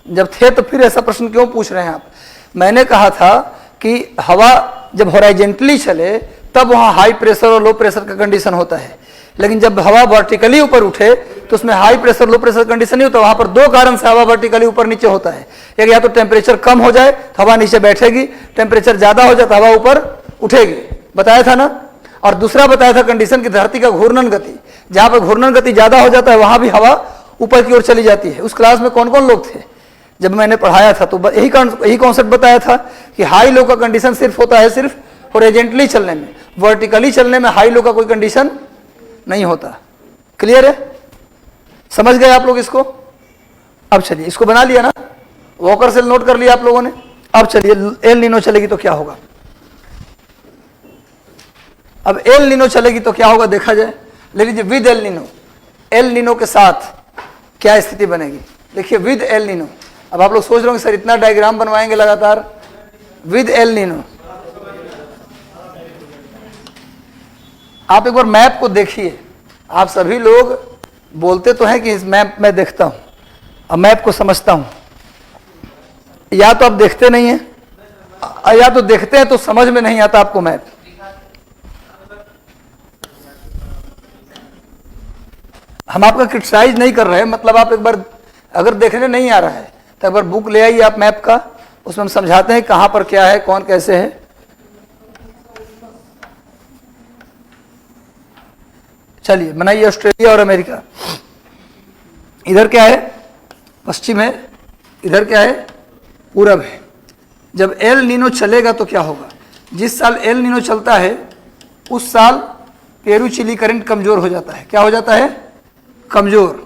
जब थे तो फिर ऐसा प्रश्न क्यों पूछ रहे हैं आप? मैंने कहा था कि हवा जब हॉराइजेंटली चले तब वहाँ हाई प्रेशर और लो प्रेशर का कंडीशन होता है, लेकिन जब हवा वर्टिकली ऊपर उठे तो उसमें high pressure low pressure condition नहीं होता। वहाँ पर दो कारण से हवा वर्टिकली ऊपर नीचे होता है। एक, या तो टेम्परेचर कम हो जाए तो हवा नीचे बैठेगी, टेम्परेचर ज़्यादा हो जाए तो हवा ऊपर उठेगी, बताया था ना? और दूसरा बताया था कंडीशन की धरती का घूर्णन गति, जहाँ पर घूर्णन गति ज़्यादा हो जाता है वहाँ भी हवा ऊपर की ओर चली जाती है। उस क्लास में कौन कौन लोग थे जब मैंने पढ़ाया था? तो यही कॉन्सेप्ट बताया था कि हाई लो का कंडीशन सिर्फ होता है सिर्फ हॉरिजॉन्टली चलने में, वर्टिकली चलने में हाई लो का कोई कंडीशन नहीं होता। क्लियर है? समझ गए आप लोग इसको? अब चलिए, इसको बना लिया ना, वॉकर सेल नोट कर लिया आप लोगों ने। अब चलिए, एल नीनो चलेगी तो क्या होगा? अब एल नीनो चलेगी तो क्या होगा देखा जाए। ले लीजिए, with El Nino, El Nino के साथ क्या स्थिति बनेगी? देखिए, विद एल नीनो। अब आप लोग सोच रहे होंगे सर इतना डायग्राम बनवाएंगे लगातार, विद एल नीनो। आप एक बार मैप को देखिए। आप सभी लोग बोलते तो हैं कि इस मैप में देखता हूं, अब मैप को समझता हूं, या तो आप देखते नहीं हैं या तो देखते हैं तो समझ में नहीं आता आपको मैप। हम आपका क्रिटिसाइज नहीं कर रहे हैं, मतलब आप एक बार अगर देखने नहीं आ रहा है तो एक बार बुक ले आइए आप मैप का, उसमें हम समझाते हैं कहां पर क्या है, कौन कैसे है। चलिए बनाइए, ऑस्ट्रेलिया और अमेरिका। इधर क्या है? पश्चिम है, इधर क्या है? पूरब है। जब एल नीनो चलेगा तो क्या होगा? जिस साल एल नीनो चलता है उस साल पेरू चिली करंट कमजोर हो जाता है। क्या हो जाता है? कमजोर।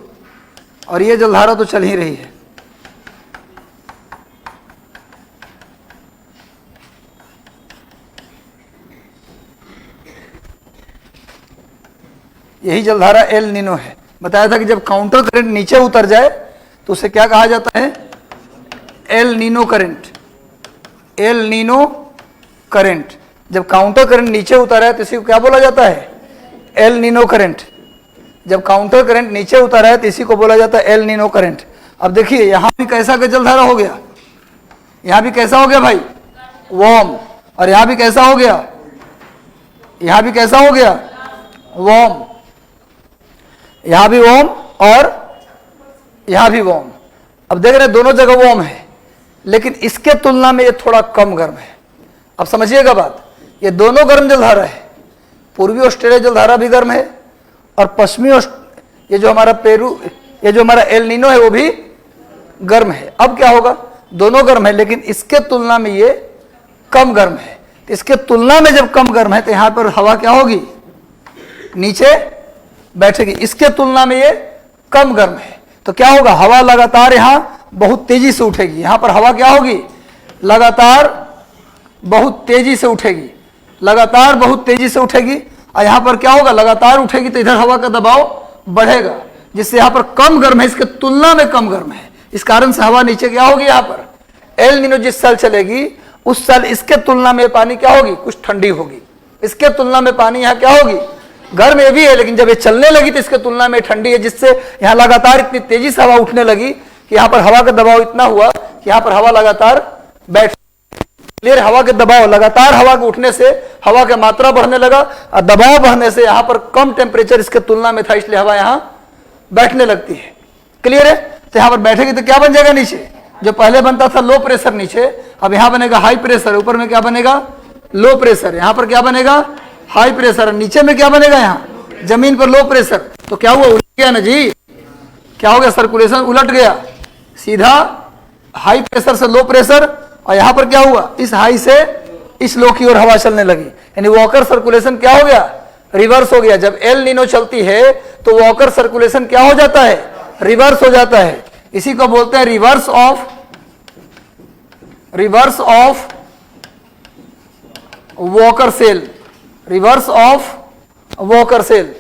और ये जलधारा तो चल ही रही है। यही जलधारा एल नीनो है। बताया था कि जब काउंटर करंट नीचे उतर जाए तो उसे क्या कहा जाता है? El Nino current. El Nino current. जब काउंटर करंट नीचे उतर है तो इसी को क्या बोला जाता है? El Nino current. जब काउंटर करंट नीचे उतर है तो इसी को बोला जाता है एल नीनो करंट। अब देखिए यहां भी कैसा का जलधारा हो गया, यहां भी कैसा हो गया भाई? वार्म। और यहां भी कैसा हो गया? यहां भी कैसा हो गया? वार्म। यहां भी वार्म और यहां भी वार्म। अब देख रहे हैं दोनों जगह वार्म है, लेकिन इसके तुलना में ये थोड़ा कम गर्म है। अब समझिएगा बात, ये दोनों गर्म जलधारा है। पूर्वी ऑस्ट्रेलिया जलधारा भी गर्म है और पश्चिमी ये जो हमारा पेरू, ये जो हमारा एल नीनो है वो भी गर्म है। अब क्या होगा? दोनों गर्म है, लेकिन इसके तुलना में ये कम गर्म है। इसके तुलना में जब कम गर्म है तो यहां पर हवा क्या होगी, नीचे बैठेगी। इसके तुलना में ये कम गर्म है तो क्या होगा, हवा लगातार यहां बहुत तेजी से उठेगी। यहां पर हवा क्या होगी, लगातार बहुत तेजी से उठेगी, लगातार बहुत तेजी से उठेगी। और यहां पर क्या होगा, लगातार उठेगी तो इधर हवा का दबाव बढ़ेगा, जिससे यहां पर कम गर्म है, इसके तुलना में कम गर्म है। इस कारण से हवा नीचे क्या होगी, यहां पर एल नीनो जिस साल चलेगी उस साल इसके तुलना में पानी क्या होगी, कुछ ठंडी होगी। इसके तुलना में पानी यहां क्या होगी, गर्म ये भी है, लेकिन जब ये चलने लगी तो इसके तुलना में ठंडी है, जिससे यहां लगातार इतनी तेजी से हवा उठने लगी कि यहां पर हवा का दबाव इतना हुआ कि यहां पर हवा लगातार बैठ। क्लियर, हवा के दबाव लगातार, हवा के उठने से हवा की मात्रा बढ़ने लगा और दबाव बढ़ने से यहां पर कम टेम्परेचर इसके तुलना में था, इसलिए हवा यहां बैठने लगती है। क्लियर है, तो यहां पर बैठेगी तो क्या बन जाएगा, नीचे जो पहले बनता था लो प्रेशर नीचे, अब यहां बनेगा हाई प्रेशर। ऊपर में क्या बनेगा, लो प्रेशर। यहां पर क्या बनेगा, हाई प्रेशर। नीचे में क्या बनेगा, यहां जमीन पर लो प्रेशर। तो क्या हुआ, उलट गया ना जी, क्या हो गया, सर्कुलेशन उलट गया, सीधा हाई प्रेशर से लो प्रेशर। और यहां पर क्या हुआ, इस हाई से इस लो की ओर हवा चलने लगी, यानी वॉकर सर्कुलेशन क्या हो गया, रिवर्स हो गया। जब एल नीनो चलती है तो वॉकर सर्कुलेशन क्या हो जाता है, रिवर्स हो जाता है। इसी को बोलते हैं reverse of Walker cell, reverse of Walker cell,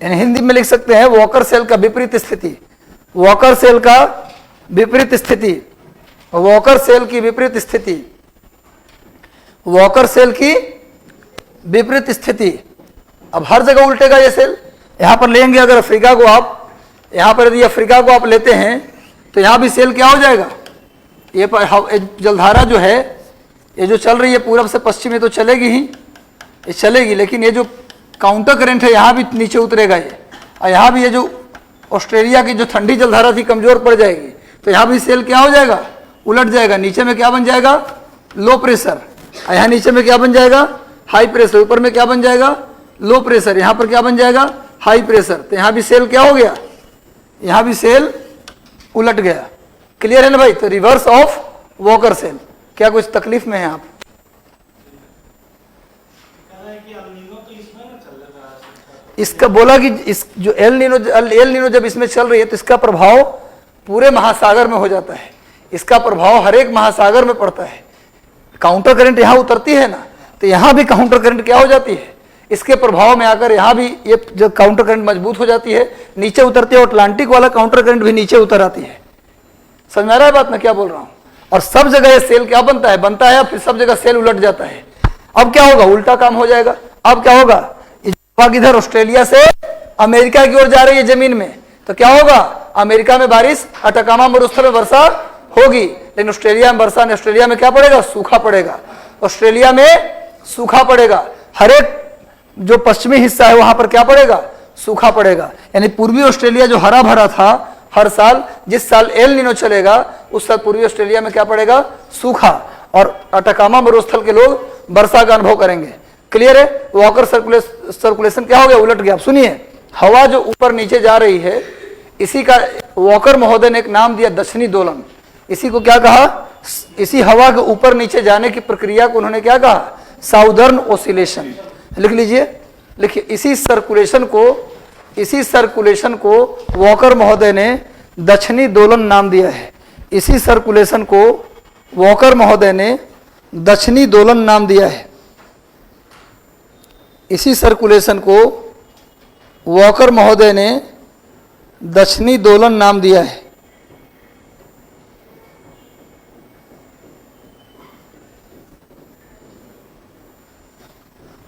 यानी हिंदी में लिख सकते हैं वॉकर सेल का विपरीत स्थिति, वॉकर सेल का विपरीत स्थिति, वॉकर सेल की विपरीत स्थिति, वॉकर सेल की विपरीत स्थिति। अब हर जगह उल्टेगा ये सेल। यहां पर लेंगे अगर अफ्रीका को आप, यहां पर यदि अफ्रीका को आप लेते हैं तो यहां भी सेल क्या हो जाएगा, ये जलधारा जो है ये जो चल रही है पूरब से पश्चिम में तो चलेगी ही, ये चलेगी, लेकिन ये जो काउंटर करंट है यहां भी नीचे उतरेगा ये। और यहां भी ये जो ऑस्ट्रेलिया की जो ठंडी जलधारा थी कमजोर पड़ जाएगी, तो यहां भी सेल क्या हो जाएगा, उलट जाएगा। नीचे में क्या बन जाएगा, लो प्रेशर, और यहां नीचे में क्या बन जाएगा, हाई प्रेशर। ऊपर में क्या बन जाएगा, लो प्रेशर। यहां पर क्या बन जाएगा, हाई प्रेशर। तो यहां भी सेल क्या हो गया, यहां भी सेल उलट गया। क्लियर है ना भाई, तो रिवर्स ऑफ वॉकर सेल। क्या कुछ तकलीफ में है आप, इसका बोला कि इस जो एल नीनो जब इसमें चल रही है तो इसका प्रभाव पूरे महासागर में हो जाता है, इसका प्रभाव हर एक महासागर में पड़ता है। काउंटर करंट यहां उतरती है ना, तो यहां भी काउंटर करंट क्या हो जाती है, इसके प्रभाव में आकर यहां भी ये जो काउंटर करंट मजबूत हो जाती है, नीचे उतरती है। अटलांटिक वाला काउंटर करंट भी नीचे उतर आती है। समझ आ रहा है बात मैं क्या बोल रहा हूं। और सब जगह ये सेल क्या बनता है, फिर सब जगह सेल उलट जाता है। अब क्या होगा, उल्टा काम हो जाएगा। अब क्या होगा, इधर ऑस्ट्रेलिया से अमेरिका की ओर जा रही है जमीन में, तो क्या होगा, अमेरिका में बारिश, अटाकामा मरुस्थल में वर्षा होगी, लेकिन ऑस्ट्रेलिया में वर्षा नहीं। ऑस्ट्रेलिया में क्या पड़ेगा, सूखा पड़ेगा। ऑस्ट्रेलिया में सूखा पड़ेगा। हर एक जो पश्चिमी हिस्सा है वहां पर क्या पड़ेगा, सूखा पड़ेगा। यानी पूर्वी ऑस्ट्रेलिया जो हरा भरा था हर साल, जिस साल एल नीनो चलेगा उस साल पूर्वी ऑस्ट्रेलिया में क्या पड़ेगा, सूखा, और अटाकामा मरुस्थल के लोग वर्षा का अनुभव करेंगे। क्लियर है, वॉकर सर्कुलेशन क्या हो गया, उलट गया। अब सुनिए, हवा जो ऊपर नीचे जा रही है, इसी का वॉकर महोदय ने एक नाम दिया, दक्षिणी दोलन। इसी को क्या कहा, इसी हवा के ऊपर नीचे जाने की प्रक्रिया को उन्होंने क्या कहा, साउदर्न ओसिलेशन। लिख लीजिए, लिखिए, इसी सर्कुलेशन को वॉकर महोदय ने दक्षिणी दोलन नाम दिया है। इसी सर्कुलेशन को वॉकर महोदय ने दक्षिणी दोलन नाम दिया है। इसी सर्कुलेशन को वॉकर महोदय ने दक्षिणी दोलन नाम दिया है।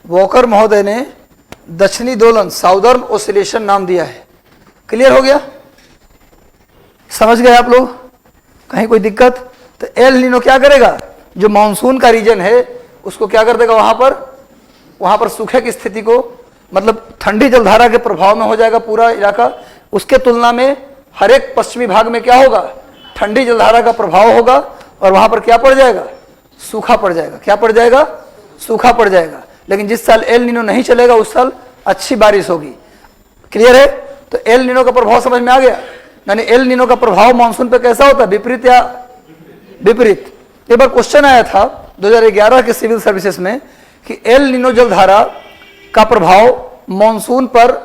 वॉकर महोदय ने दक्षिणी दोलन, साउदर्न ओसिलेशन नाम दिया है। क्लियर हो गया, समझ गए आप लोग, कहीं कोई दिक्कत। तो एल नीनो क्या करेगा, जो मानसून का रीजन है उसको क्या कर देगा, वहां पर सूखे की स्थिति को, मतलब ठंडी जलधारा के प्रभाव में हो जाएगा पूरा इलाका। उसके तुलना में हर एक पश्चिमी भाग में क्या होगा, ठंडी जलधारा का प्रभाव होगा, और वहां पर क्या पड़ जाएगा, सूखा पड़ जाएगा। क्या पड़ जाएगा, सूखा पड़ जाएगा। लेकिन जिस साल एल नीनो नहीं चलेगा उस साल अच्छी बारिश होगी। क्लियर है, तो एल नीनो का प्रभाव समझ में आ गया। यानी एल नीनो का प्रभाव मानसून पे कैसा होता है, विपरीत या विपरीत। एक बार क्वेश्चन आया था 2011 के सिविल सर्विसेज में कि एल नीनो जलधारा का प्रभाव मॉनसून पर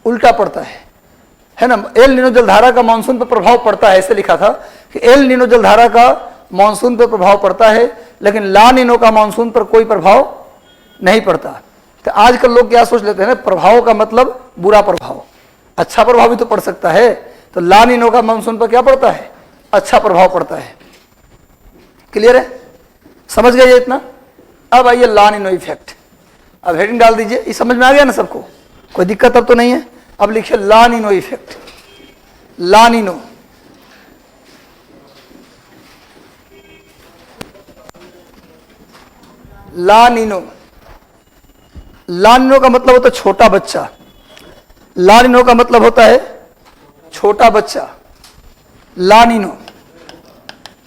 उल्टा पड़ता है ना। एल नीनो जलधारा का मॉनसून पर प्रभाव पड़ता है, ऐसे लिखा था कि एल नीनो जलधारा का मॉनसून पर प्रभाव पड़ता है, लेकिन ला नीनो का मॉनसून पर कोई प्रभाव नहीं पड़ता। तो आजकल लोग क्या सोच लेते हैं ना, प्रभाव का मतलब बुरा प्रभाव, अच्छा प्रभाव भी तो पड़ सकता है। तो ला नीनो का मॉनसून पर क्या पड़ता है, अच्छा प्रभाव पड़ता है। क्लियर है, समझ गए ये इतना। अब आइए ला नीनो इफेक्ट, अब हेडिंग डाल दीजिए। ये समझ में आ गया ना सबको, कोई दिक्कत अब तो नहीं है। अब लिखिए ला नीनो इफेक्ट। ला नीनो ला नीनो, ला नीनो का मतलब होता है छोटा बच्चा। ला नीनो का मतलब होता है छोटा बच्चा। ला नीनो,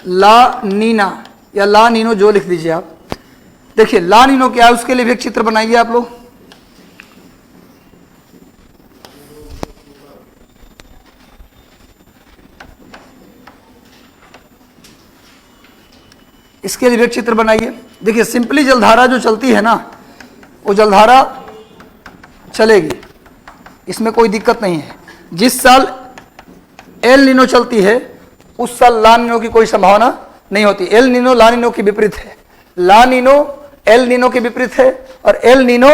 ला नीना या ला नीनो जो लिख दीजिए आप। देखिए ला नीनो क्या है, उसके लिए भी एक चित्र बनाइए आप लोग। इसके लिए भी एक चित्र बनाइए। देखिए सिंपली जलधारा जो चलती है ना, वो जलधारा चलेगी, इसमें कोई दिक्कत नहीं है। जिस साल एल नीनो चलती है उस साल ला नीनो की कोई संभावना नहीं होती। एल नीनो ला नीनो के विपरीत है, ला नीनो एल नीनो के विपरीत है, और एल नीनो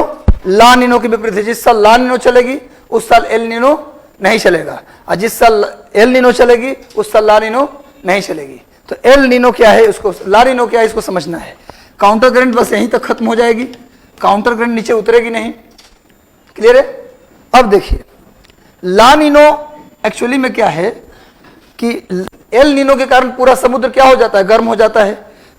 ला नीनो के विपरीत है। जिस साल ला नीनो चलेगी उस साल एल नीनो नहीं चलेगा, और जिस साल एल नीनो चलेगी उस साल ला नीनो नहीं चलेगी। तो एल नीनो क्या है, उसको ला नीनो क्या है इसको समझना है। काउंटर करंट बस यहीं तक खत्म हो जाएगी, काउंटर करंट नीचे उतरेगी नहीं। क्लियर है। अब देखिए ला नीनो एक्चुअली में क्या है कि एल नीनो के कारण पूरा समुद्र क्या हो जाता है, गर्म हो जाता है।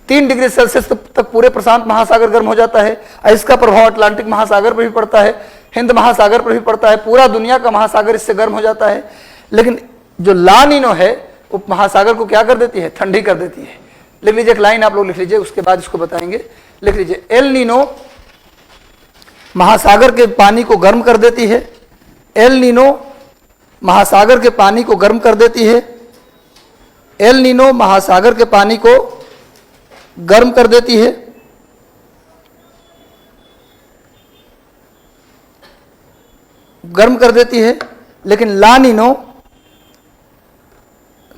3 डिग्री सेल्सियस तक पूरे प्रशांत महासागर गर्म हो जाता है, और इसका प्रभाव अटलांटिक महासागर पर भी पड़ता है, हिंद महासागर पर भी पड़ता है। पूरा दुनिया का महासागर इससे गर्म हो जाता है। लेकिन जो ला नीनो है वो महासागर को क्या कर देती है, ठंडी कर देती है। लिख लीजिए एक लाइन आप लोग लिख लीजिए, उसके बाद इसको बताएंगे। लिख लीजिए एल नीनो महासागर के पानी को गर्म कर देती है। एल नीनो महासागर के पानी को गर्म कर देती है। एल नीनो महासागर के पानी को गर्म कर देती है। गर्म कर देती है, लेकिन ला नीनो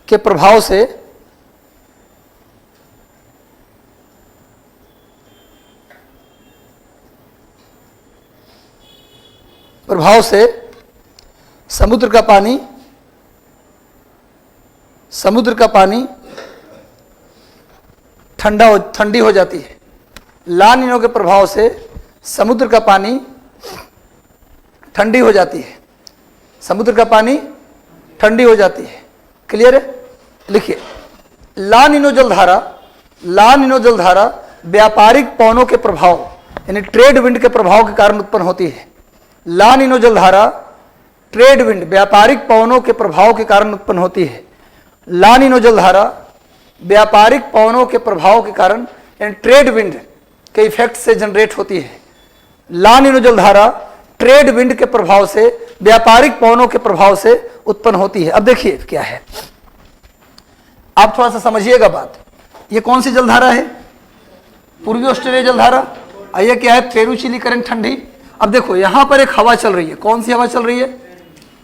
के प्रभाव से समुद्र का पानी ठंडी हो जाती है। ला नीनो के प्रभाव से समुद्र का पानी ठंडी हो जाती है, समुद्र का पानी ठंडी हो जाती है। क्लियर है। लिखिए ला नीनो जलधारा व्यापारिक पवनों के प्रभाव यानी ट्रेड विंड के प्रभाव के कारण उत्पन्न होती है। ला नीनो जलधारा ट्रेड विंड व्यापारिक पवनों के प्रभाव के कारण उत्पन्न होती है। ला नीनो जलधारा व्यापारिक पवनों के प्रभाव के कारण यानी ट्रेड विंड के इफेक्ट से जनरेट होती है। ला नीनो जलधारा ट्रेड विंड के प्रभाव से व्यापारिक पवनों के प्रभाव से उत्पन्न होती है। अब देखिए क्या है, आप थोड़ा सा समझिएगा बात। ये कौन सी जलधारा है, पूर्वी ऑस्ट्रेलिया जलधारा। और ये क्या है, पेरू-चिली करंट ठंडी। अब देखो यहां पर एक हवा चल रही है, कौन सी हवा चल रही है,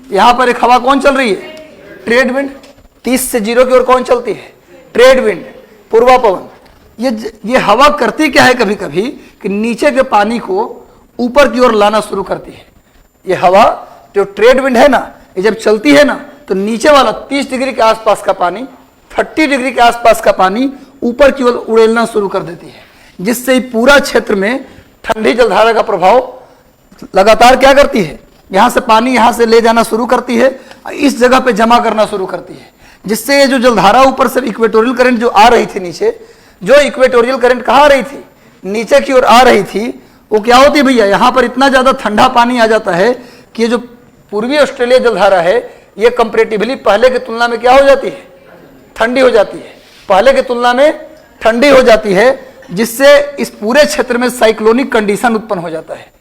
यहां पर एक हवा कौन चल रही है, ट्रेड विंड। 30 से 0 की ओर कौन चलती है, ट्रेड विंड, पूर्वा पवन। ये हवा करती क्या है कभी कभी कि नीचे के पानी को ऊपर की ओर लाना शुरू करती है। ये हवा जो ट्रेड विंड है ना, ये जब चलती है ना तो नीचे वाला 30 डिग्री के आसपास का पानी, 30 डिग्री के आसपास का पानी ऊपर की ओर उड़ेलना शुरू कर देती है, जिससे पूरा क्षेत्र में ठंडी जलधारा का प्रभाव लगातार क्या करती है, यहां से पानी यहां से ले जाना शुरू करती है, इस जगह पे जमा करना शुरू करती है, जिससे ये जो जलधारा ऊपर से इक्वेटोरियल करंट जो आ रही थी नीचे, जो इक्वेटोरियल करंट कहाँ आ रही थी, नीचे की ओर आ रही थी, वो क्या होती है भैया, यहाँ पर इतना ज्यादा ठंडा पानी आ जाता है कि ये जो पूर्वी ऑस्ट्रेलिया जलधारा है ये कंपैरेटिवली पहले की तुलना में क्या हो जाती है, ठंडी हो जाती है, पहले की तुलना में ठंडी हो जाती है, जिससे इस पूरे क्षेत्र में साइक्लोनिक कंडीशन उत्पन्न हो जाता है।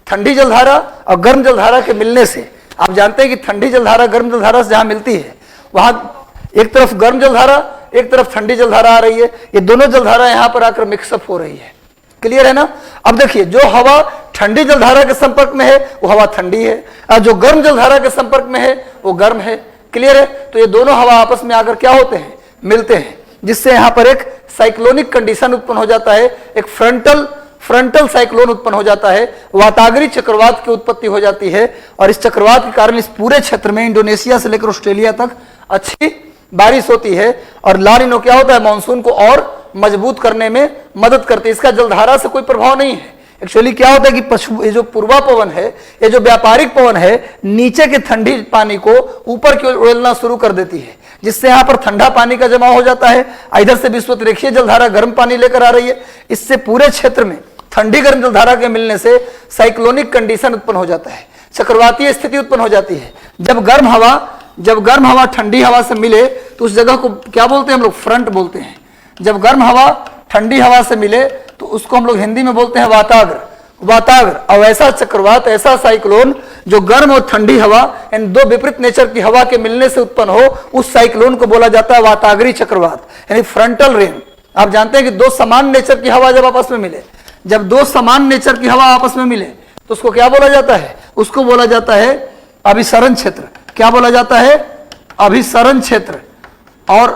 ठंडी जलधारा और गर्म जलधारा के मिलने से आप जानते हैं कि ठंडी जलधारा गर्म जलधारा से जहां मिलती है वहां एक तरफ गर्म जलधारा एक तरफ ठंडी जलधारा आ रही है, ये दोनों जलधारा यहां पर आकर मिक्सअप हो रही है। क्लियर है ना। अब देखिए, जो हवा ठंडी जलधारा के संपर्क में है वो हवा ठंडी है, और जो गर्म जलधारा के संपर्क में है वो गर्म है। क्लियर है। तो ये दोनों हवा आपस में आकर क्या होते हैं, मिलते हैं, जिससे यहां पर एक साइक्लोनिक कंडीशन उत्पन्न हो जाता है, एक फ्रंटल साइक्लोन उत्पन्न हो जाता है, वातागरी चक्रवात की उत्पत्ति हो जाती है। और इस चक्रवात के कारण इस पूरे क्षेत्र में इंडोनेशिया से लेकर ऑस्ट्रेलिया तक अच्छी बारिश होती है। और ला नीनो क्या होता है, मानसून को और मजबूत करने में मदद करती है। इसका जलधारा से कोई प्रभाव नहीं है। एक्चुअली क्या होता है कि ये जो पूर्वा पवन है, ये जो व्यापारिक पवन है, नीचे के ठंडी पानी को ऊपर की ओर उड़ेलना शुरू कर देती है, जिससे यहां पर ठंडा पानी का जमा हो जाता है। इधर से विषुवत-रेखीय जलधारा गर्म पानी लेकर आ रही है। इससे पूरे क्षेत्र में ठंडी गर्म जलधारा के मिलने से साइक्लोनिक कंडीशन उत्पन्न हो जाता है, चक्रवातीय स्थिति उत्पन्न हो जाती है। जब गर्म हवा ठंडी हवा से मिले तो उस जगह को क्या बोलते हैं हम लोग, फ्रंट बोलते हैं। जब गर्म हवा ठंडी हवा से मिले तो उसको हम लोग हिंदी में बोलते हैं वाताग्र। और ऐसा चक्रवात, ऐसा साइक्लोन जो गर्म और ठंडी हवा इन दो विपरीत नेचर की हवा के मिलने से उत्पन्न हो, उस साइक्लोन को बोला जाता है वातागरी चक्रवात, यानी फ्रंटल रेन। आप जानते हैं कि दो समान नेचर की हवा जब आपस में मिले, जब दो समान नेचर की हवा आपस में मिले तो उसको क्या बोला जाता है, उसको बोला जाता है अभिसरण क्षेत्र। क्या बोला जाता है, अभिसरण क्षेत्र। और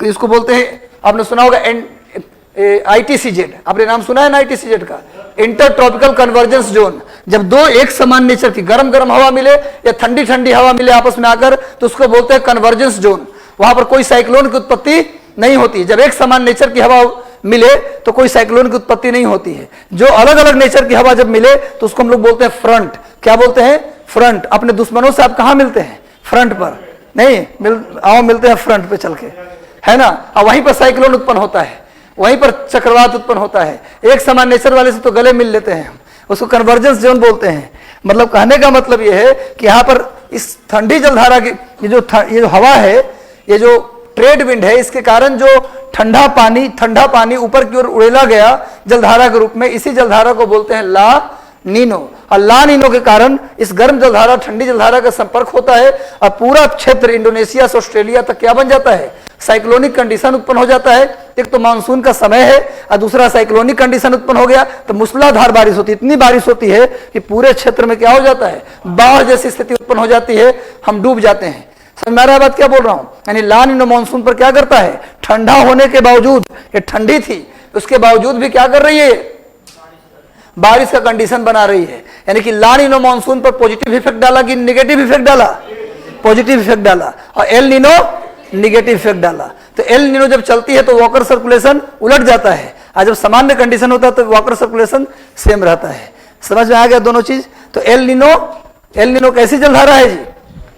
इसको बोलते हैं, आपने सुना होगा ITCZ, आपने नाम सुना है ना ITCZ का, इंटर ट्रॉपिकल कन्वर्जेंस जोन। जब दो एक समान नेचर की गर्म गर्म हवा मिले या ठंडी ठंडी हवा मिले आपस में आकर, तो उसको बोलते हैं कन्वर्जेंस जोन। वहां पर कोई साइक्लोन की उत्पत्ति नहीं होती। जब एक समान नेचर की हवा मिले तो कोई साइक्लोन की उत्पत्ति नहीं होती है। जो अलग अलग नेचर की हवा जब मिले तो उसको हम लोग बोलते हैं फ्रंट। क्या बोलते हैं, फ्रंट। अपने दुश्मनों से आप कहां मिलते हैं, फ्रंट पर नहीं मिलते हैं फ्रंट पे चल के, है ना। और वहीं पर साइक्लोन उत्पन्न होता है, वहीं पर चक्रवात उत्पन्न होता है। एक समान नेचर वाले से तो गले मिल लेते हैं, उसको कन्वर्जेंस जोन बोलते हैं। मतलब कहने का मतलब यह है कि यहाँ पर इस ठंडी जलधारा की ये जो हवा है, ये जो ट्रेड विंड है, इसके कारण जो ठंडा पानी ऊपर की ओर उड़ेला गया जलधारा के रूप में, इसी जलधारा को बोलते हैं ला नीनो। और ला नीनो के कारण इस गर्म जलधारा ठंडी जलधारा का संपर्क होता है और पूरा क्षेत्र इंडोनेशिया से ऑस्ट्रेलिया तक क्या बन जाता है, साइक्लोनिक कंडीशन उत्पन्न हो जाता है। एक तो मानसून का समय है और दूसरा साइक्लोनिक कंडीशन उत्पन्न हो गया तो मूसलाधार बारिश होती है। इतनी बारिश होती है कि पूरे क्षेत्र में क्या हो जाता है, बाढ़ जैसी स्थिति उत्पन्न हो जाती है, हम डूब जाते हैं। समझ में आ रहा है बात क्या बोल रहा हूं। यानी ला नीनो मानसून पर क्या करता है, ठंडा होने के बावजूद, ये ठंडी थी उसके बावजूद भी क्या कर रही है, बारिश का कंडीशन बना रही है। यानी कि ला नीनो मानसून पर पॉजिटिव इफेक्ट डाला कि नेगेटिव इफेक्ट डाला, पॉजिटिव इफेक्ट डाला। और एल नीनो नेगेटिव इफेक्ट डाला। तो एल नीनो जब चलती है तो वॉकर सर्कुलेशन उलट जाता है, और जब सामान्य कंडीशन होता है तो वॉकर सर्कुलेशन सेम रहता है। समझ में आ गया दोनों चीज। तो एल नीनो कैसी जलधारा है जी,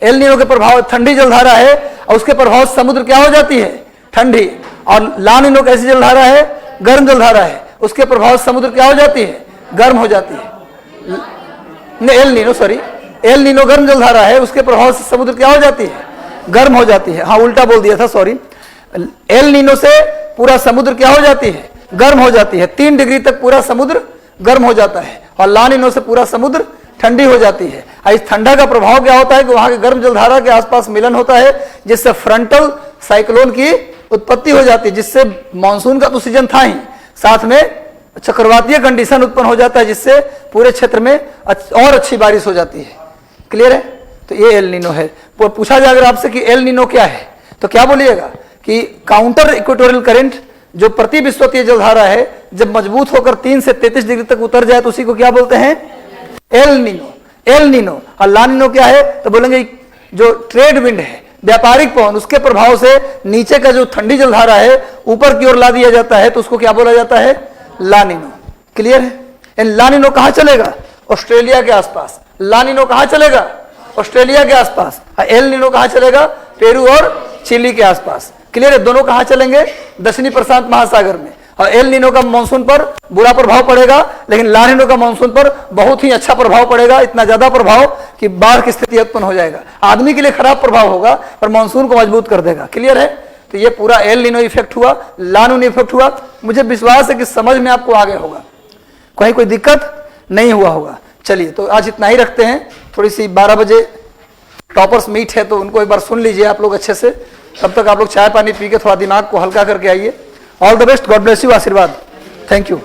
एल नीनो के प्रभाव ठंडी जलधारा है और उसके प्रभाव समुद्र क्या हो जाती है, ठंडी। और ला नीनो कैसी जलधारा है, गर्म जलधारा है, उसके प्रभाव समुद्र क्या हो जाती है, गर्म हो जाती है। एल नीनो गर्म जलधारा है, उसके प्रभाव से समुद्र क्या हो जाती है, गर्म हो जाती है। हाँ उल्टा बोल दिया था, सॉरी। एल नीनो से पूरा समुद्र क्या हो जाती है, गर्म हो जाती है। 3 डिग्री तक पूरा समुद्र गर्म हो जाता है और ला नीनो से पूरा समुद्र ठंडी हो जाती है। इस ठंडा का प्रभाव क्या होता है कि वहां के गर्म जलधारा के आसपास मिलन होता है, जिससे फ्रंटल साइक्लोन की उत्पत्ति हो जाती है, जिससे मानसून का तो सीजन था ही, साथ में चक्रवातीय कंडीशन उत्पन्न हो जाता है, जिससे पूरे क्षेत्र में और अच्छी बारिश हो जाती है। क्लियर है। तो ये एल नीनो है। पूछा जाए अगर आपसे कि एल नीनो क्या है तो क्या बोलिएगा कि काउंटर इक्वेटोरियल करंट, जो प्रति विषुवतीय जलधारा है, जब मजबूत होकर 3 से 33 डिग्री तक उतर जाए तो उसी को क्या बोलते हैं, एल नीनो। और ला नीनो क्या है तो बोलेंगे जो ट्रेड विंड है, व्यापारिक पवन, उसके प्रभाव से नीचे का जो ठंडी जलधारा है ऊपर की ओर ला दिया जाता है तो उसको क्या बोला जाता है, ला नीनो। क्लियर है। ला नीनो कहां चलेगा, ऑस्ट्रेलिया के आसपास। ला नीनो कहां चलेगा, ऑस्ट्रेलिया के आसपास। एल नीनो कहां चलेगा, पेरू और चिली के आसपास। क्लियर है। दोनों कहां चलेंगे, दक्षिणी प्रशांत महासागर में। और एल नीनो का मानसून पर बुरा प्रभाव पड़ेगा, लेकिन ला नीनो का मानसून पर बहुत ही अच्छा प्रभाव पड़ेगा। इतना ज्यादा प्रभाव कि बाढ़ की स्थिति उत्पन्न हो जाएगा। आदमी के लिए खराब प्रभाव होगा पर मानसून को मजबूत कर देगा। क्लियर है। तो ये पूरा एल नीनो इफेक्ट हुआ, ला नीनो इफेक्ट हुआ। मुझे विश्वास है कि समझ में आपको आ गया होगा, कहीं कोई दिक्कत नहीं हुआ होगा। चलिए तो आज इतना ही रखते हैं। थोड़ी सी 12 बजे टॉपर्स मीट है तो उनको एक बार सुन लीजिए आप लोग अच्छे से। तब तक आप लोग चाय पानी पी के थोड़ा दिमाग को हल्का करके आइए। All the best, God bless you, आशीर्वाद, थैंक यू।